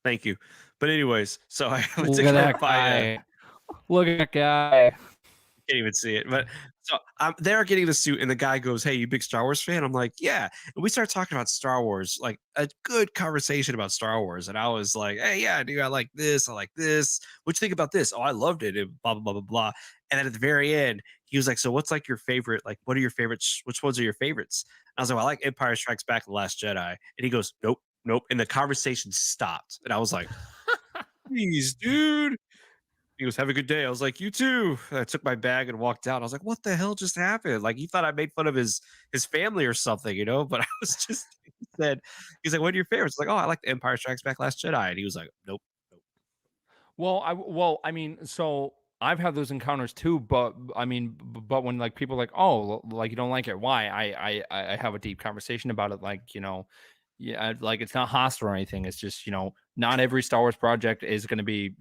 thank you. But anyways, so I went Look to at go that buy guy. Look at that guy. can't even see it. But so I'm there getting the suit, and the guy goes, "Hey, you big Star Wars fan?" I'm like, "Yeah." And we start talking about Star Wars, like a good conversation about Star Wars. And I was like, "Hey, yeah, dude, I like this. I like this. What you think about this?" "Oh, I loved it." And blah blah blah blah blah. And then at the very end, he was like, "So what's like your favorite? Like, what are your favorites? Which ones are your favorites?" And I was like, "Well, I like Empire Strikes Back, and The Last Jedi." And he goes, "Nope, nope." And the conversation stopped. And I was like, "Please, dude." He goes, "Have a good day." I was like, "You too." And I took my bag and walked out. I was like, "What the hell just happened?" Like, he thought I made fun of his family or something, you know? But I was just he said, he's like, "What are your favorites?" I was like, "Oh, I like The Empire Strikes Back, Last Jedi." And he was like, "Nope, nope." I mean, so I've had those encounters too, but I mean, but when like people are like, oh, like you don't like it, why? I have a deep conversation about it, like yeah, like it's not hostile or anything. It's just not every Star Wars project is going to be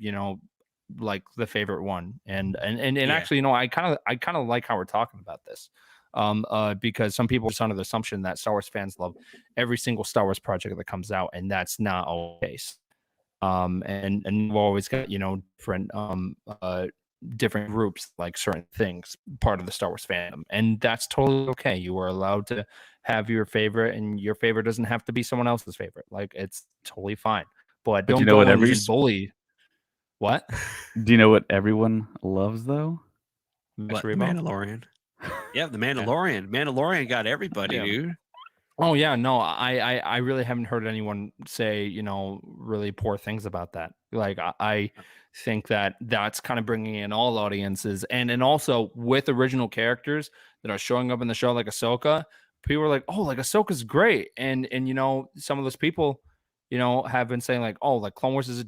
like the favorite one, and Yeah. actually, I kind of like how we're talking about this, because some people are just under the assumption that Star Wars fans love every single Star Wars project that comes out, and that's not always the case. And we've always got different groups like certain things part of the Star Wars fandom, and that's totally okay. You are allowed to have your favorite, and your favorite doesn't have to be someone else's favorite. Like, it's totally fine, but you don't know go what and bully. What? Do you know what everyone loves though? What, Rebo? Mandalorian? Yeah, the Mandalorian. Mandalorian got everybody, Yeah. dude. Oh yeah, no, I really haven't heard anyone say really poor things about that. Like I think that that's kind of bringing in all audiences, and also with original characters that are showing up in the show, like Ahsoka. People are like, oh, like Ahsoka's great, and some of those people have been saying like, oh, like Clone Wars is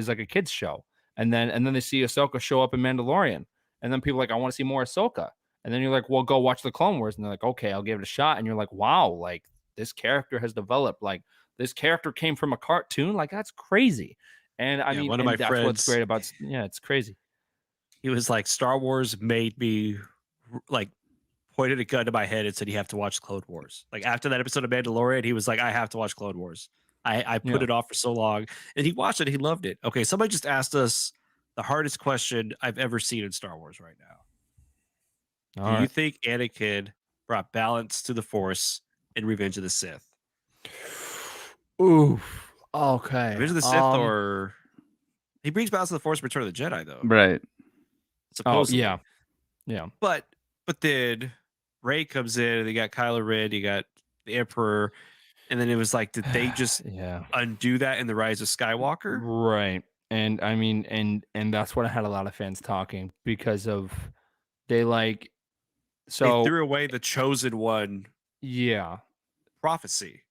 like a kids show, and then they see Ahsoka show up in Mandalorian, And then people are like, I want to see more Ahsoka. And then you're like, well, go watch the Clone Wars. And they're like, okay, I'll give it a shot. And you're like, wow, like this character has developed. Like this character came from a cartoon. Like that's crazy. And I Yeah, mean, one of and my that's what's friends- great about, it's crazy. He was like, Star Wars made me like pointed a gun to my head and said, you have to watch Clone Wars. Like after that episode of Mandalorian, he was like, I have to watch Clone Wars. I put Yeah. it off for so long, and he watched it. He loved it. Okay, somebody just asked us the hardest question I've ever seen in Star Wars right now. All Do you right. think Anakin brought balance to the Force in Revenge of the Sith? Oof. Okay. Revenge of the Sith, or he brings balance to the Force in Return of the Jedi, though. Right. Supposedly. Oh, yeah. But then Rey comes in, and they got Kylo Ren, you got the Emperor, and then it was like, did they just Yeah. undo that in the Rise of Skywalker? Right. And I mean, and that's what I had a lot of fans talking because of they like so They threw away the chosen one yeah. prophecy.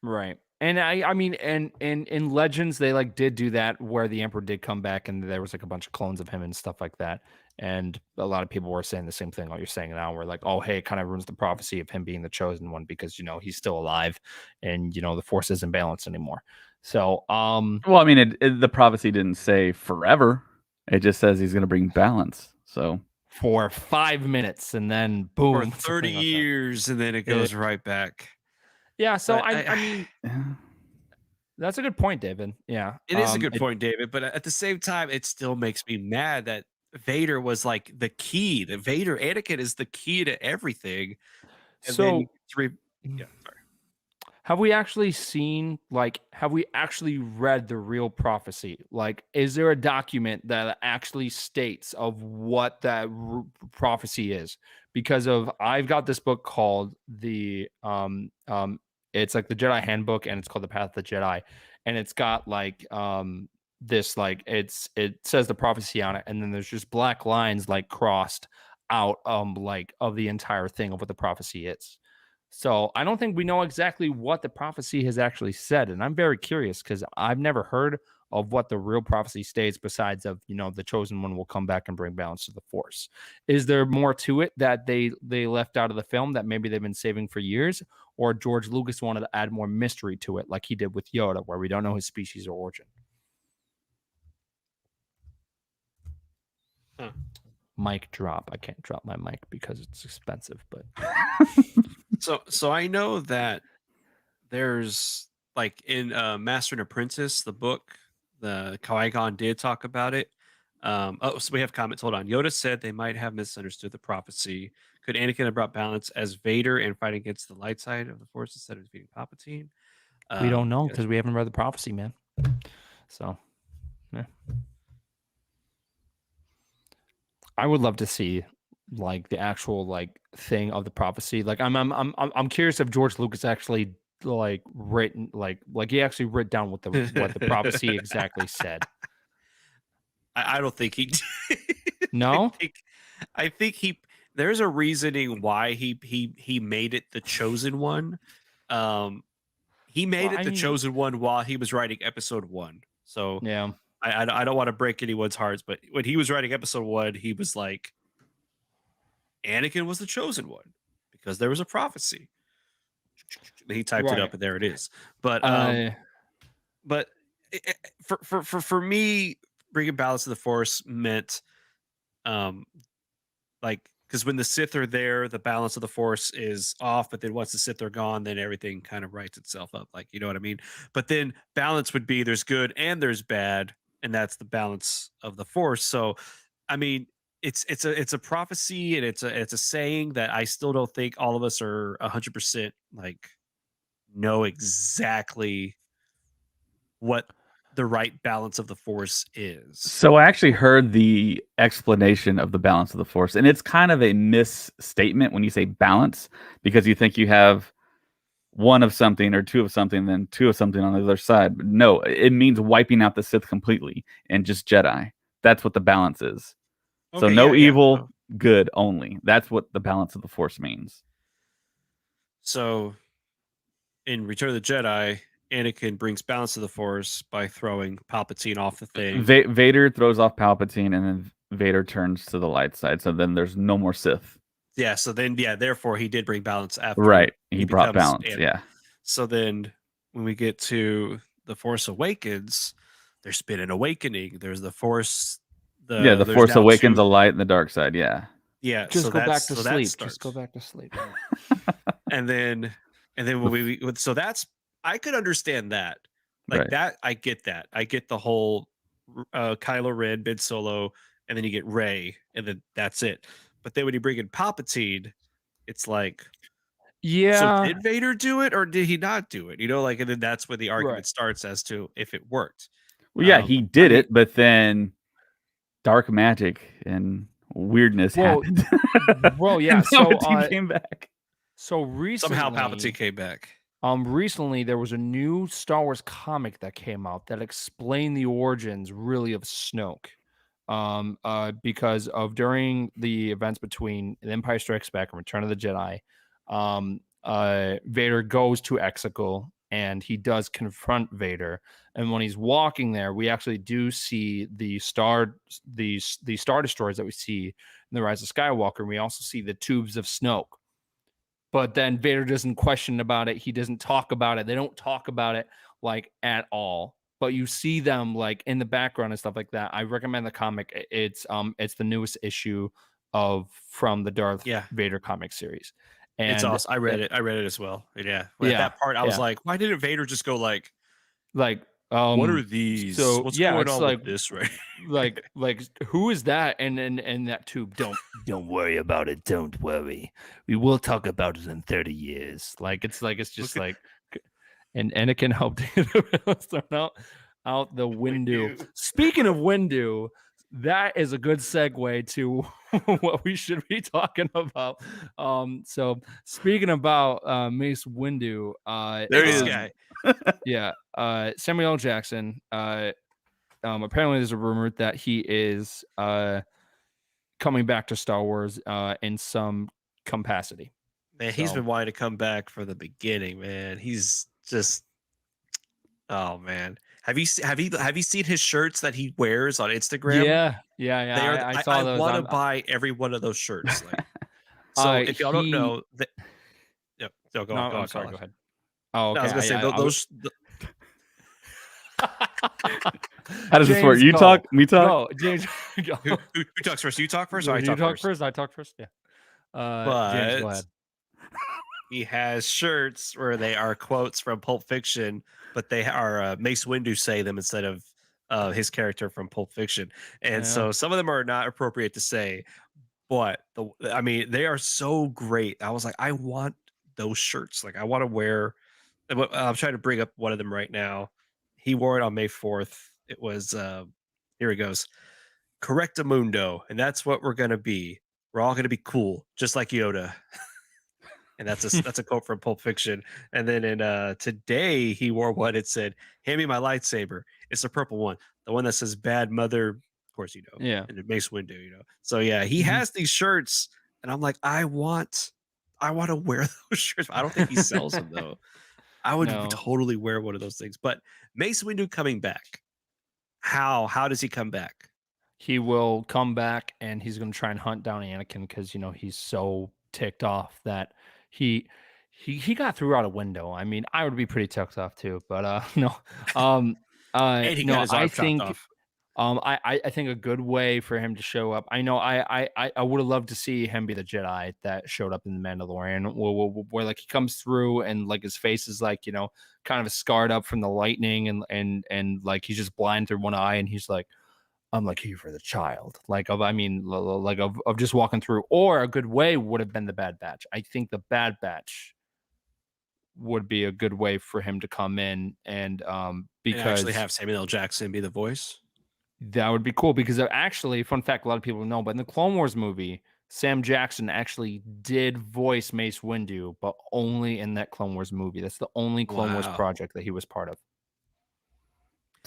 Right. And I mean, and in Legends, they like did do that where the Emperor did come back and there was like a bunch of clones of him and stuff like that. And a lot of people were saying the same thing. What you're saying now, where like, oh, hey, it kind of ruins the prophecy of him being the chosen one because he's still alive, and the Force isn't balanced anymore. So, Well, I mean, the prophecy didn't say forever. It just says he's going to bring balance. So for 5 minutes and then boom, For something 30 like that. years, and then it goes right back. Yeah. So But I mean, that's a good point, David. Yeah, it is a good point, David. But at the same time, it still makes me mad that Vader was like the key. The Anakin is the key to everything. And then So, you sorry. have we actually seen, like, have we actually read the real prophecy? Like, is there a document that actually states of what that prophecy is? Because I've got this book called it's like the Jedi Handbook, and it's called The Path of the Jedi, and it's got like this like it says the prophecy on it, and then there's just black lines like crossed out like of the entire thing of what the prophecy is. So I don't think we know exactly what the prophecy has actually said, and I'm very curious because I've never heard of what the real prophecy states besides of the chosen one will come back and bring balance to the Force. Is there more to it that they left out of the film that maybe they've been saving for years, or George Lucas wanted to add more mystery to it like he did with Yoda, where we don't know his species or origin? Mic drop. I can't drop my mic because it's expensive, but So I know that there's like in Master and Apprentice, the book, the Qui-Gon did talk about it. So we have comments. Hold on. Yoda said they might have misunderstood the prophecy. Could Anakin have brought balance as Vader and fight against the light side of the Force instead of defeating Palpatine? we don't know yes. because we haven't read the prophecy, man. So, yeah. I would love to see like the actual like thing of the prophecy. Like I'm curious if George Lucas actually like written like he actually wrote down what the prophecy exactly said. I don't think he did. No? I think there's a reasoning why he made it the chosen one. He made Well, it the chosen one while he was writing episode 1. So Yeah. I don't want to break anyone's hearts, but when he was writing episode 1, he was like, Anakin was the chosen one because there was a prophecy. He typed it up, and there it is. But for me, bringing balance to the Force meant, like, because when the Sith are there, the balance of the Force is off. But then once the Sith are gone, then everything kind of rights itself up. Like, you know what I mean? But then balance would be there's good and there's bad, and that's the balance of the Force. So, I mean, it's a prophecy, and it's a saying that I still don't think all of us are 100% like know exactly what the right balance of the Force is. So I actually heard the explanation of the balance of the Force, and it's kind of a misstatement when you say balance, because you think you have one of something or two of something, then two of something on the other side. But no, it means wiping out the Sith completely and just Jedi. That's what the balance is. So Okay, no yeah, evil, so- good only. That's what the balance of the Force means. So, in Return of the Jedi, Anakin brings balance to the Force by throwing Palpatine off the thing. Vader throws off Palpatine, and then Vader turns to the light side. So then there's no more Sith. Yeah. So then, therefore he did bring balance after. Right. He brought becomes balance. Anakin. Yeah. So then when we get to The Force Awakens, there's been an awakening. There's the Force. The there's Force now awakens two- the light and the dark side. Yeah. Yeah. Just so go back that's- to so that sleep. starts. Just go back to sleep. And then when we so that's I could understand that. Like Right. that, I get that. I get the whole Kylo Ren, Ben Solo, and then you get Rey, and then that's it. But then when you bring in Palpatine, it's like, Yeah. so did Vader do it or did he not do it? You know, like, and then that's where the argument Right. starts as to if it worked. Well, yeah, he did mean- it, but then dark magic and weirdness Well, happened. well, yeah. And So, Palpatine came back. so recently, Somehow Palpatine came back. recently there was a new Star Wars comic that came out that explained the origins really of Snoke. Because of during the events between The Empire Strikes Back and Return of the Jedi, Vader goes to Exegol and he does confront Vader. And when he's walking there, we actually do see the Star Destroyers that we see in The Rise of Skywalker. And we also see the tubes of Snoke. But then Vader doesn't question about it. He doesn't talk about it. They don't talk about it like at all. But you see them like in the background and stuff like that. I recommend the comic. It's the newest issue from the Darth Vader comic series. And It's awesome. I read it. I read it as well. Yeah. At that part, I was like, why didn't Vader just go like, what are these? So what's yeah, going it's on like with this, right? like who is that? And that tube. Don't worry about it. Don't worry. We will talk about it in 30 years. It's just like, and Anakin helped thrown out the window. Speaking of window, that is a good segue to what we should be talking about. So speaking about Mace Windu, There he is, guy. Yeah, Samuel L. Jackson. Apparently, there's a rumor that he is coming back to Star Wars in some capacity. Man, he's been wanting to come back from the beginning. Man, he's just, oh man. Have you seen his shirts that he wears on Instagram? Yeah. I saw those. I want to buy every one of those shirts. Like, so if y'all don't know, go on. Sorry, go ahead. Oh, okay. No, I was gonna say those. How does this work? You talk, me talk. No, James. Who talks first? You talk first, or I You talk first. I talk first. Yeah. James, go ahead. He has shirts where they are quotes from Pulp Fiction, but they are Mace Windu say them instead of his character from Pulp Fiction, and so some of them are not appropriate to say. But they are so great. I was like, I want those shirts. Like, I want to wear. I'm trying to bring up one of them right now. He wore it on May 4th. It was here he goes, Correctamundo, and that's what we're gonna be. We're all gonna be cool, just like Yoda. And that's a quote from Pulp Fiction. And then in today he wore one. It said, "Hand me my lightsaber." It's the purple one, the one that says "Bad Mother." Of course, Yeah. And it Mace Windu, So yeah, he has these shirts, and I'm like, I want to wear those shirts. I don't think he sells them though. I would totally wear one of those things. But Mace Windu coming back. How does he come back? He will come back and he's going to try and hunt down Anakin because he's so ticked off that he got through out a window. I mean, I would be pretty ticked off too, but no. And he got his arm chopped off. I think a good way for him to show up. I know I would have loved to see him be the Jedi that showed up in the Mandalorian, where like he comes through and like his face is like kind of scarred up from the lightning and like he's just blind through one eye and he's like, I'm like here for the child. Like of just walking through. Or a good way would have been the Bad Batch. I think the Bad Batch would be a good way for him to come in and because actually have Samuel L. Jackson be the voice. That would be cool because actually, fun fact, a lot of people know, but in the Clone Wars movie, Sam Jackson actually did voice Mace Windu, but only in that Clone Wars movie. That's the only Clone Wars project that he was part of.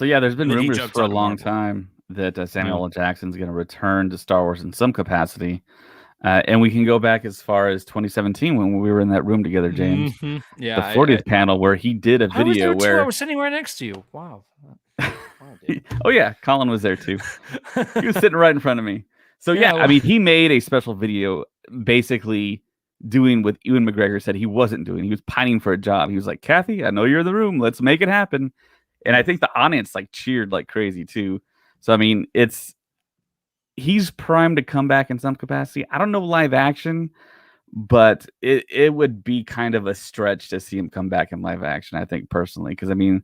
So yeah, there's been rumors for a long time that Samuel L. Jackson's going to return to Star Wars in some capacity. And we can go back as far as 2017 when we were in that room together, James. Mm-hmm. Yeah, the 40th panel where he did a video where I was sitting right next to you. Wow. Oh yeah, Colin was there too. He was sitting right in front of me. So Yeah, I mean, he made a special video basically doing what Ewan McGregor said he wasn't doing. He was pining for a job. He was like, Kathy, I know you're in the room. Let's make it happen. And I think the audience like cheered like crazy too. So I mean, he's primed to come back in some capacity. I don't know live action, but it would be kind of a stretch to see him come back in live action, I think personally. Because I mean,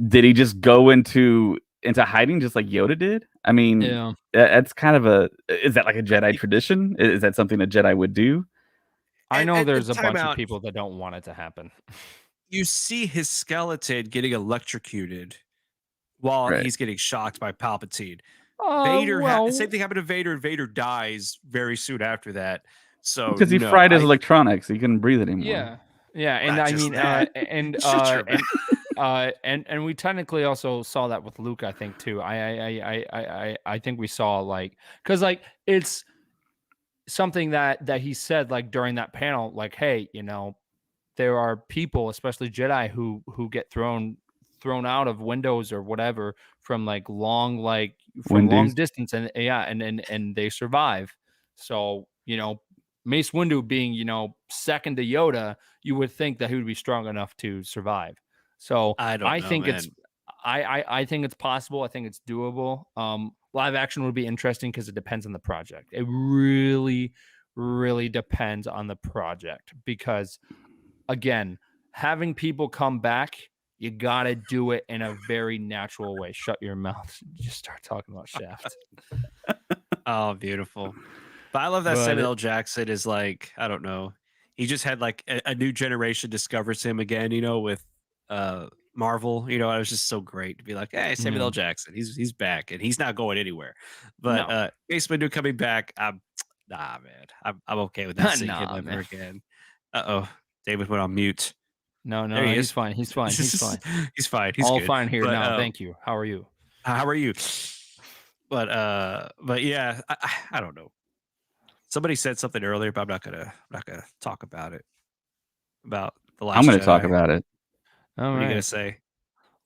did he just go into hiding just like Yoda did? I mean, yeah. that's kind of is that like a Jedi tradition? Is that something a Jedi would do? I know there's a time bunch out. of people that don't want it to happen. You see his skeleton getting electrocuted while Right. he's getting shocked by Palpatine. Vader well, same thing happened to Vader, and Vader dies very soon after that. So Because he no, fried his electronics, he couldn't breathe anymore. yeah, and Not I just mean, that. Shut your mouth. and we technically also saw that with Luke, I think too. I think we saw like because like it's something that he said like during that panel, like, hey, there are people, especially Jedi, who get thrown out of windows or whatever from long distance, and and they survive. So Mace Windu being second to Yoda, you would think that he would be strong enough to survive. So I don't know, think man. it's I think it's possible. I think it's doable. Live action would be interesting because it depends on the project. It really, really depends on the project because, again, having people come back, you gotta do it in a very natural way. Shut your mouth. Just start talking about Shaft. Oh, beautiful. But I love that But Samuel L. Jackson is like, I don't know. He just had like a new generation discovers him again, with Marvel. It was just so great to be like, hey, Samuel L. Jackson, he's back and he's not going anywhere. But No. Mace Windu coming back, nah, man. I'm okay with that seeing him Nah, ever man. again. Uh-oh. David went on mute. No, There he he's is. fine. He's fine. He's fine. He's fine. He's All good. fine here But, now. Thank you. How are you? how are you? But yeah, I don't know. Somebody said something earlier, but I'm not gonna talk about it. About the last. I'm going to Jedi. talk about it. All What are you gonna right. say?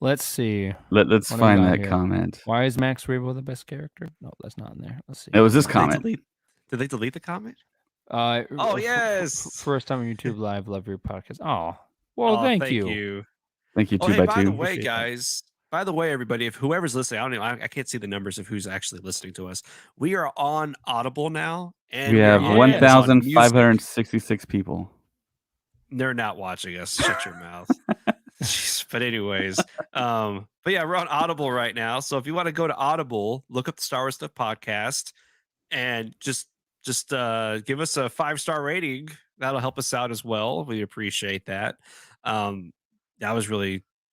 Let's see. Let's What do we find got that here? comment. Why is Max Rebo the best character? No, that's not in there. Let's see. It was this Did comment. Did they delete the comment? Oh yes. First time on YouTube Live. Love your podcast. Oh, well, thank you. Thank you, Oh, 2 hey, by by 2 the way, Appreciate that. guys. By the way, everybody, if whoever's listening, I can't see the numbers of who's actually listening to us. We are on Audible now, and We we are have on Amazon Music. 1,566 people. They're not watching us. Shut your mouth. Jeez, but anyways, but yeah, we're on Audible right now. So if you want to go to Audible, look up the Star Wars Stuff podcast, and just give us a 5-star rating. That'll help us out as well. We appreciate that.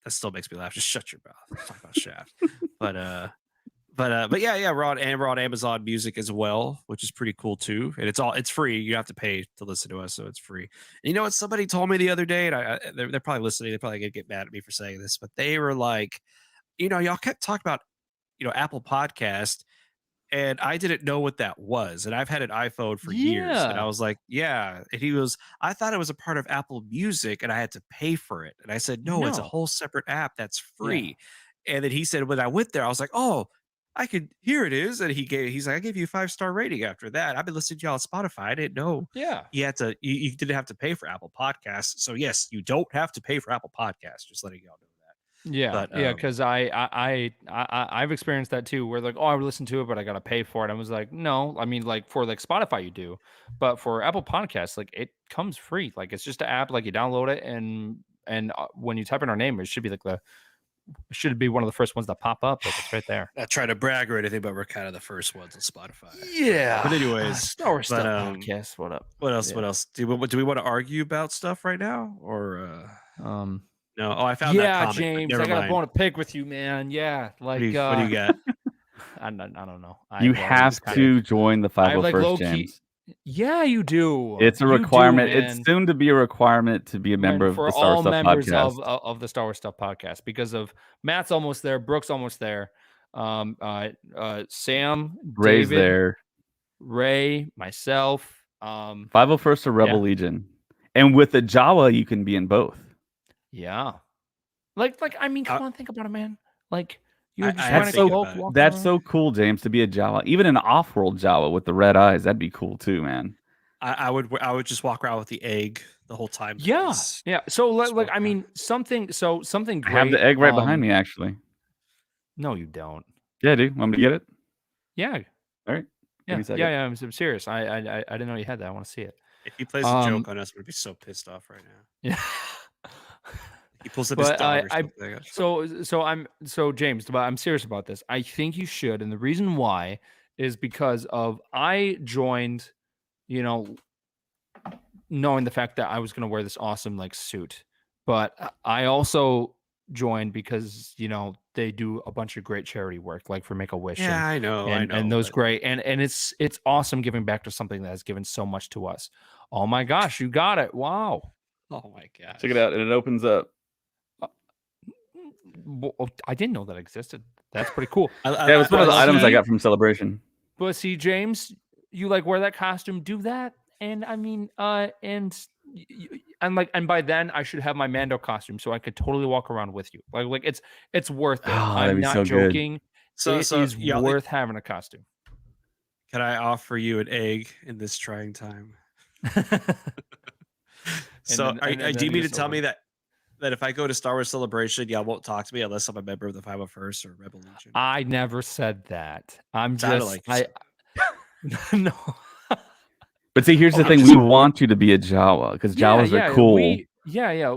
That still makes me laugh. Just shut your mouth. Let's talk about Shaft. But yeah, we're on Amazon Music as well, which is pretty cool too. And it's free. You have to pay to listen to us, so it's free. And you know what? Somebody told me the other day, and they're probably listening. They're probably gonna get mad at me for saying this, but they were like, y'all kept talking about Apple Podcast, and I didn't know what that was. And I've had an iPhone for years, and I Yeah. was like, yeah. And I thought it was a part of Apple Music, and I had to pay for it. And I said, no, it's a No. whole separate app that's free. And then he said, when I went there, I was like, oh, here it is. And he's like, I gave you a 5-star rating after that. I've been listening to y'all on Spotify. I didn't know Yeah. you didn't have to pay for Apple Podcasts. So yes, you don't have to pay for Apple Podcasts. Just letting y'all know that. Yeah, But, because I've experienced that too, where like, oh, I would listen to it, but I gotta pay for it. I was like, no, I mean, like for like Spotify, you do, but for Apple Podcasts, like it comes free. Like it's just an app, like you download it, and when you type in our name, it should be one of the first ones that pop up. Like it's right there. Not trying to brag or anything, but we're kind of the first ones on Spotify. Yeah. But anyways, Star Wars but, Stuff podcast. What up? What else? Yeah. What else? Do we want to argue about stuff right now, or no? Oh, I found that Yeah, comment. James, Never I got mind. a bone to pick with you, man. Yeah, What like do you got? I don't know. You have to join the I have, like, 501st, low-key- James. Yeah, you do. It's a You do, requirement. It's man. soon to be a requirement to be a member of for the Star all Wars Stuff members podcast. of the Star Wars Stuff podcast, because of Matt's almost there, Brooks almost there, Sam, Ray's David, there. Ray, myself. 501st or Rebel Yeah. Legion. And with the Jawa, you can be in both. Yeah. Like I mean, come on, think about it, man. Like You would just I find That's a so think cloak, about it. walk That's around. so cool, James, to be a Jawa. Even an off-world Jawa with the red eyes, that'd be cool too, man. I would just walk around with the egg the whole time. that Yeah, was- yeah. So just like walk I around. mean something I have great. the egg right behind me, actually. No, you don't. Yeah, dude. Want me to get it? Yeah, All right. Give yeah, me a second. yeah. I'm serious. I didn't know you had that. I want to see it. If he plays a joke on us, we'd be so pissed off right now. Yeah. He pulls up his But dog or I something. so James, but I'm serious about this. I think you should, and the reason why is because of I joined, you know, knowing the fact that I was going to wear this awesome like suit, but I also joined because they do a bunch of great charity work, like for Make a Wish. Yeah, I know. And those but- great and it's awesome giving back to something that has given so much to us. Oh my gosh, you got it! Wow. Oh my god. Check it out, and it opens up. Well, I didn't know that existed. That's pretty cool. Yeah, it was one of the items I got from Celebration. But see, James, you like wear that costume, do that, and I mean, and by then I should have my Mando costume, so I could totally walk around with you. Like it's worth it. Oh, that'd I'm be not so good. joking. So It is y'all- worth having a costume. Can I offer you an egg in this trying time? So, do you mean to tell me that if I go to Star Wars Celebration, y'all won't talk to me unless I'm a member of the 501st or Rebel Legion? I never said that. I'm Sounded just like no. But see, here's the thing: we want you to be a Jawa because Jawas are cool. Yeah.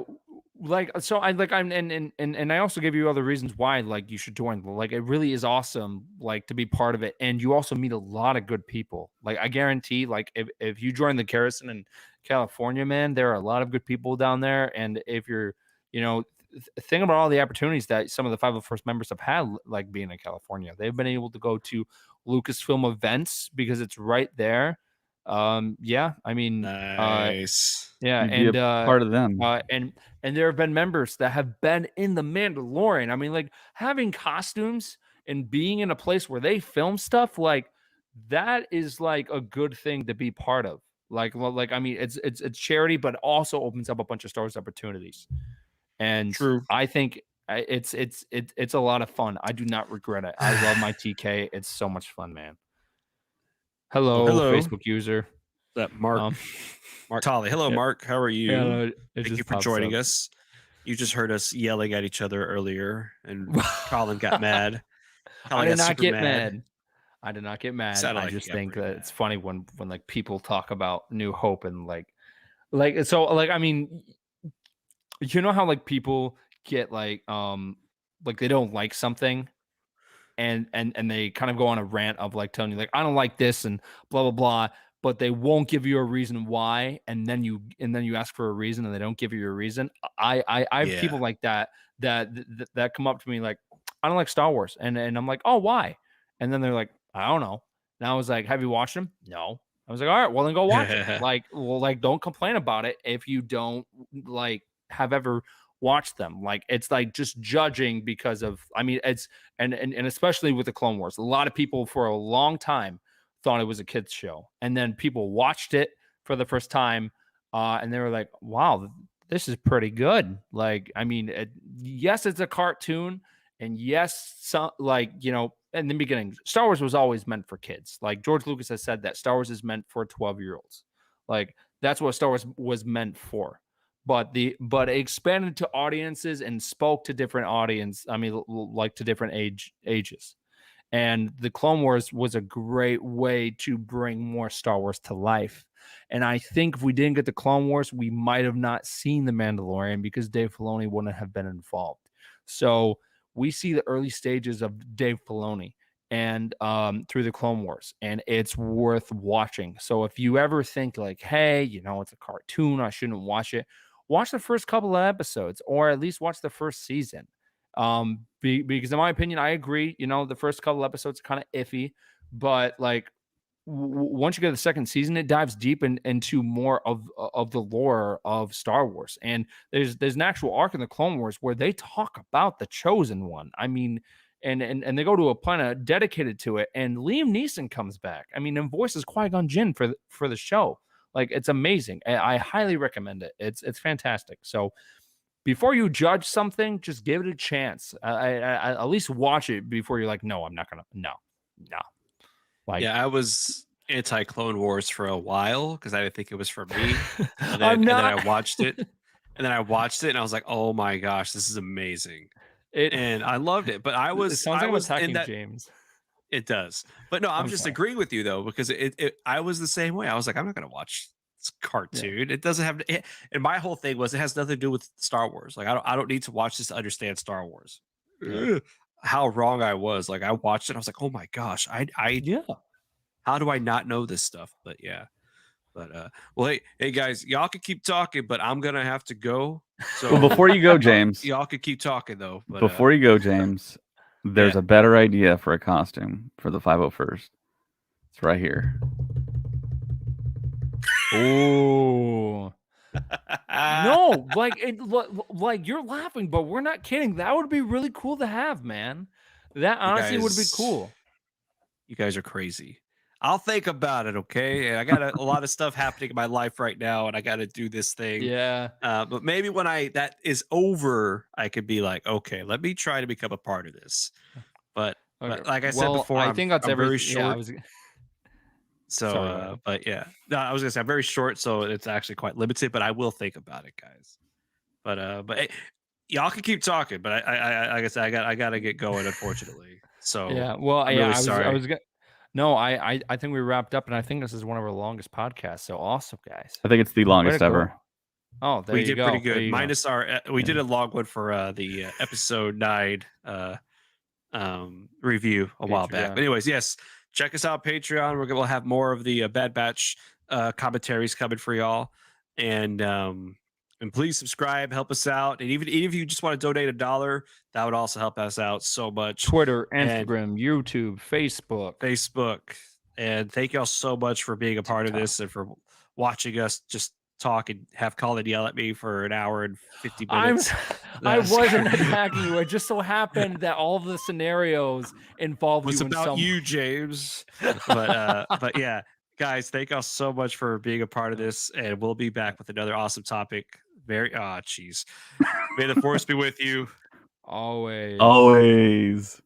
Like so, I'm and I also give you other reasons why like you should join. Like it really is awesome, like to be part of it, and you also meet a lot of good people. Like I guarantee, like if you join the garrison in California, man, there are a lot of good people down there, and if you're think about all the opportunities that some of the 501st members have had, like being in California. They've been able to go to Lucasfilm events because it's right there. Yeah, I mean, nice. yeah, You'd be a part of them. and there have been members that have been in the Mandalorian. I mean, like having costumes and being in a place where they film stuff, like that is like a good thing to be part of. Like I mean, it's charity, but also opens up a bunch of Star Wars opportunities. And True. I think it's a lot of fun. I do not regret it. I love my TK. It's so much fun, man. Hello, Facebook user. That Mark Tolley. Hello, yeah. Mark. How are you? Yeah, Thank you for joining us. You just heard us yelling at each other earlier, and Colin got mad. I did not get mad. mad. I did not get mad. Sounded I like just you got think pretty that it's mad. funny when like people talk about New Hope and like so like I mean, you know how like people get like they don't like something and they kind of go on a rant of like telling you like I don't like this and blah blah blah, but they won't give you a reason why, and then you ask for a reason and they don't give you a reason. I have Yeah. people like that come up to me like I don't like Star Wars, and I'm like, oh, why? And then they're like, I don't know. And I was like, have you watched them? No. I was like, all right, well then go watch it. Like don't complain about it if you don't like have ever watched them. Like it's like just judging because of I mean it's and especially with the Clone Wars, a lot of people for a long time thought it was a kids show, and then people watched it for the first time and they were like, wow, this is pretty good. Like I mean yes, it's a cartoon, and yes, some like in the beginning Star Wars was always meant for kids. Like George Lucas has said that Star Wars is meant for 12-year-olds. Like that's what Star Wars was meant for. But it expanded to audiences and spoke to different audience. I mean, like to different ages. And the Clone Wars was a great way to bring more Star Wars to life. And I think if we didn't get the Clone Wars, we might have not seen The Mandalorian because Dave Filoni wouldn't have been involved. So we see the early stages of Dave Filoni and through the Clone Wars, and it's worth watching. So if you ever think like, hey, it's a cartoon, I shouldn't watch it, watch the first couple of episodes, or at least watch the first season. Because in my opinion, I agree, the first couple episodes are kind of iffy, but like once you get to the second season, it dives deep into more of the lore of Star Wars. And there's an actual arc in the Clone Wars where they talk about the Chosen One. I mean, and they go to a planet dedicated to it, and Liam Neeson comes back. I mean, and voices Qui-Gon Jinn for the show. Like it's amazing. I highly recommend it. It's fantastic. So before you judge something, just give it a chance. I at least watch it before you're like, no, I'm not gonna. No. Like, Yeah, I was anti Clone Wars for a while because I didn't think it was for me. And I'm then not. I watched it. And then I watched it and I was like, oh my gosh, this is amazing. It And I loved it. But I it was sounds like I'm in attacking that. James. It does. But no, I'm I'm just sorry. agreeing with you though, because I was the same way. I was like, I'm not gonna watch this cartoon. It doesn't have and my whole thing was it has nothing to do with Star Wars. Like I don't need to watch this to understand Star Wars. Yeah. Ugh, how wrong I was. Like I watched it, I was like, oh my gosh, I Yeah. how do I not know this stuff? But yeah. But well, hey guys, y'all can keep talking, but I'm gonna have to go. So Well, before you go, James, y'all can keep talking though. But before you go, James, there's yeah. a better idea for a costume for the 501st. It's right here. Oh. No, like you're laughing, but we're not kidding. That would be really cool to have, man. That honestly would be guys- cool. You guys are crazy. I'll think about it, okay? I got a lot of stuff happening in my life right now, and I got to do this thing. Yeah. But maybe when that is over, I could be like, okay, let me try to become a part of this. But Okay. like I said Well, before, I think that's I'm very everything. Yeah, short. So, Sorry, go ahead. but yeah, no, I was gonna say I'm very short, so it's actually quite limited. But I will think about it, guys. But hey, y'all can keep talking. But I like I said, I gotta get going, unfortunately. So Yeah. Well, I'm yeah, really sorry. I was gonna. No, I think we wrapped up, and I think this is one of our longest podcasts. So awesome, guys. I think it's the Way longest to go. ever. Oh, there We you did go. pretty There good. you go. Minus our, we did a long one for the episode 9 review a while back. Patreon. But anyways, yes, check us out Patreon. We'll have more of the Bad Batch commentaries coming for y'all, and please subscribe, help us out, and even if you just want to donate $1, that would also help us out so much. Twitter, And Instagram, YouTube, Facebook. And thank y'all so much for being a part of TikTok. this and for watching us just talk and have Colin yell at me for an hour and 50 I minutes. wasn't attacking you. It just so happened that all of the scenarios involved was you in about some. you, James. But yeah, guys, thank y'all so much for being a part of this, and we'll be back with another awesome topic. May the force be with you. Always. Always.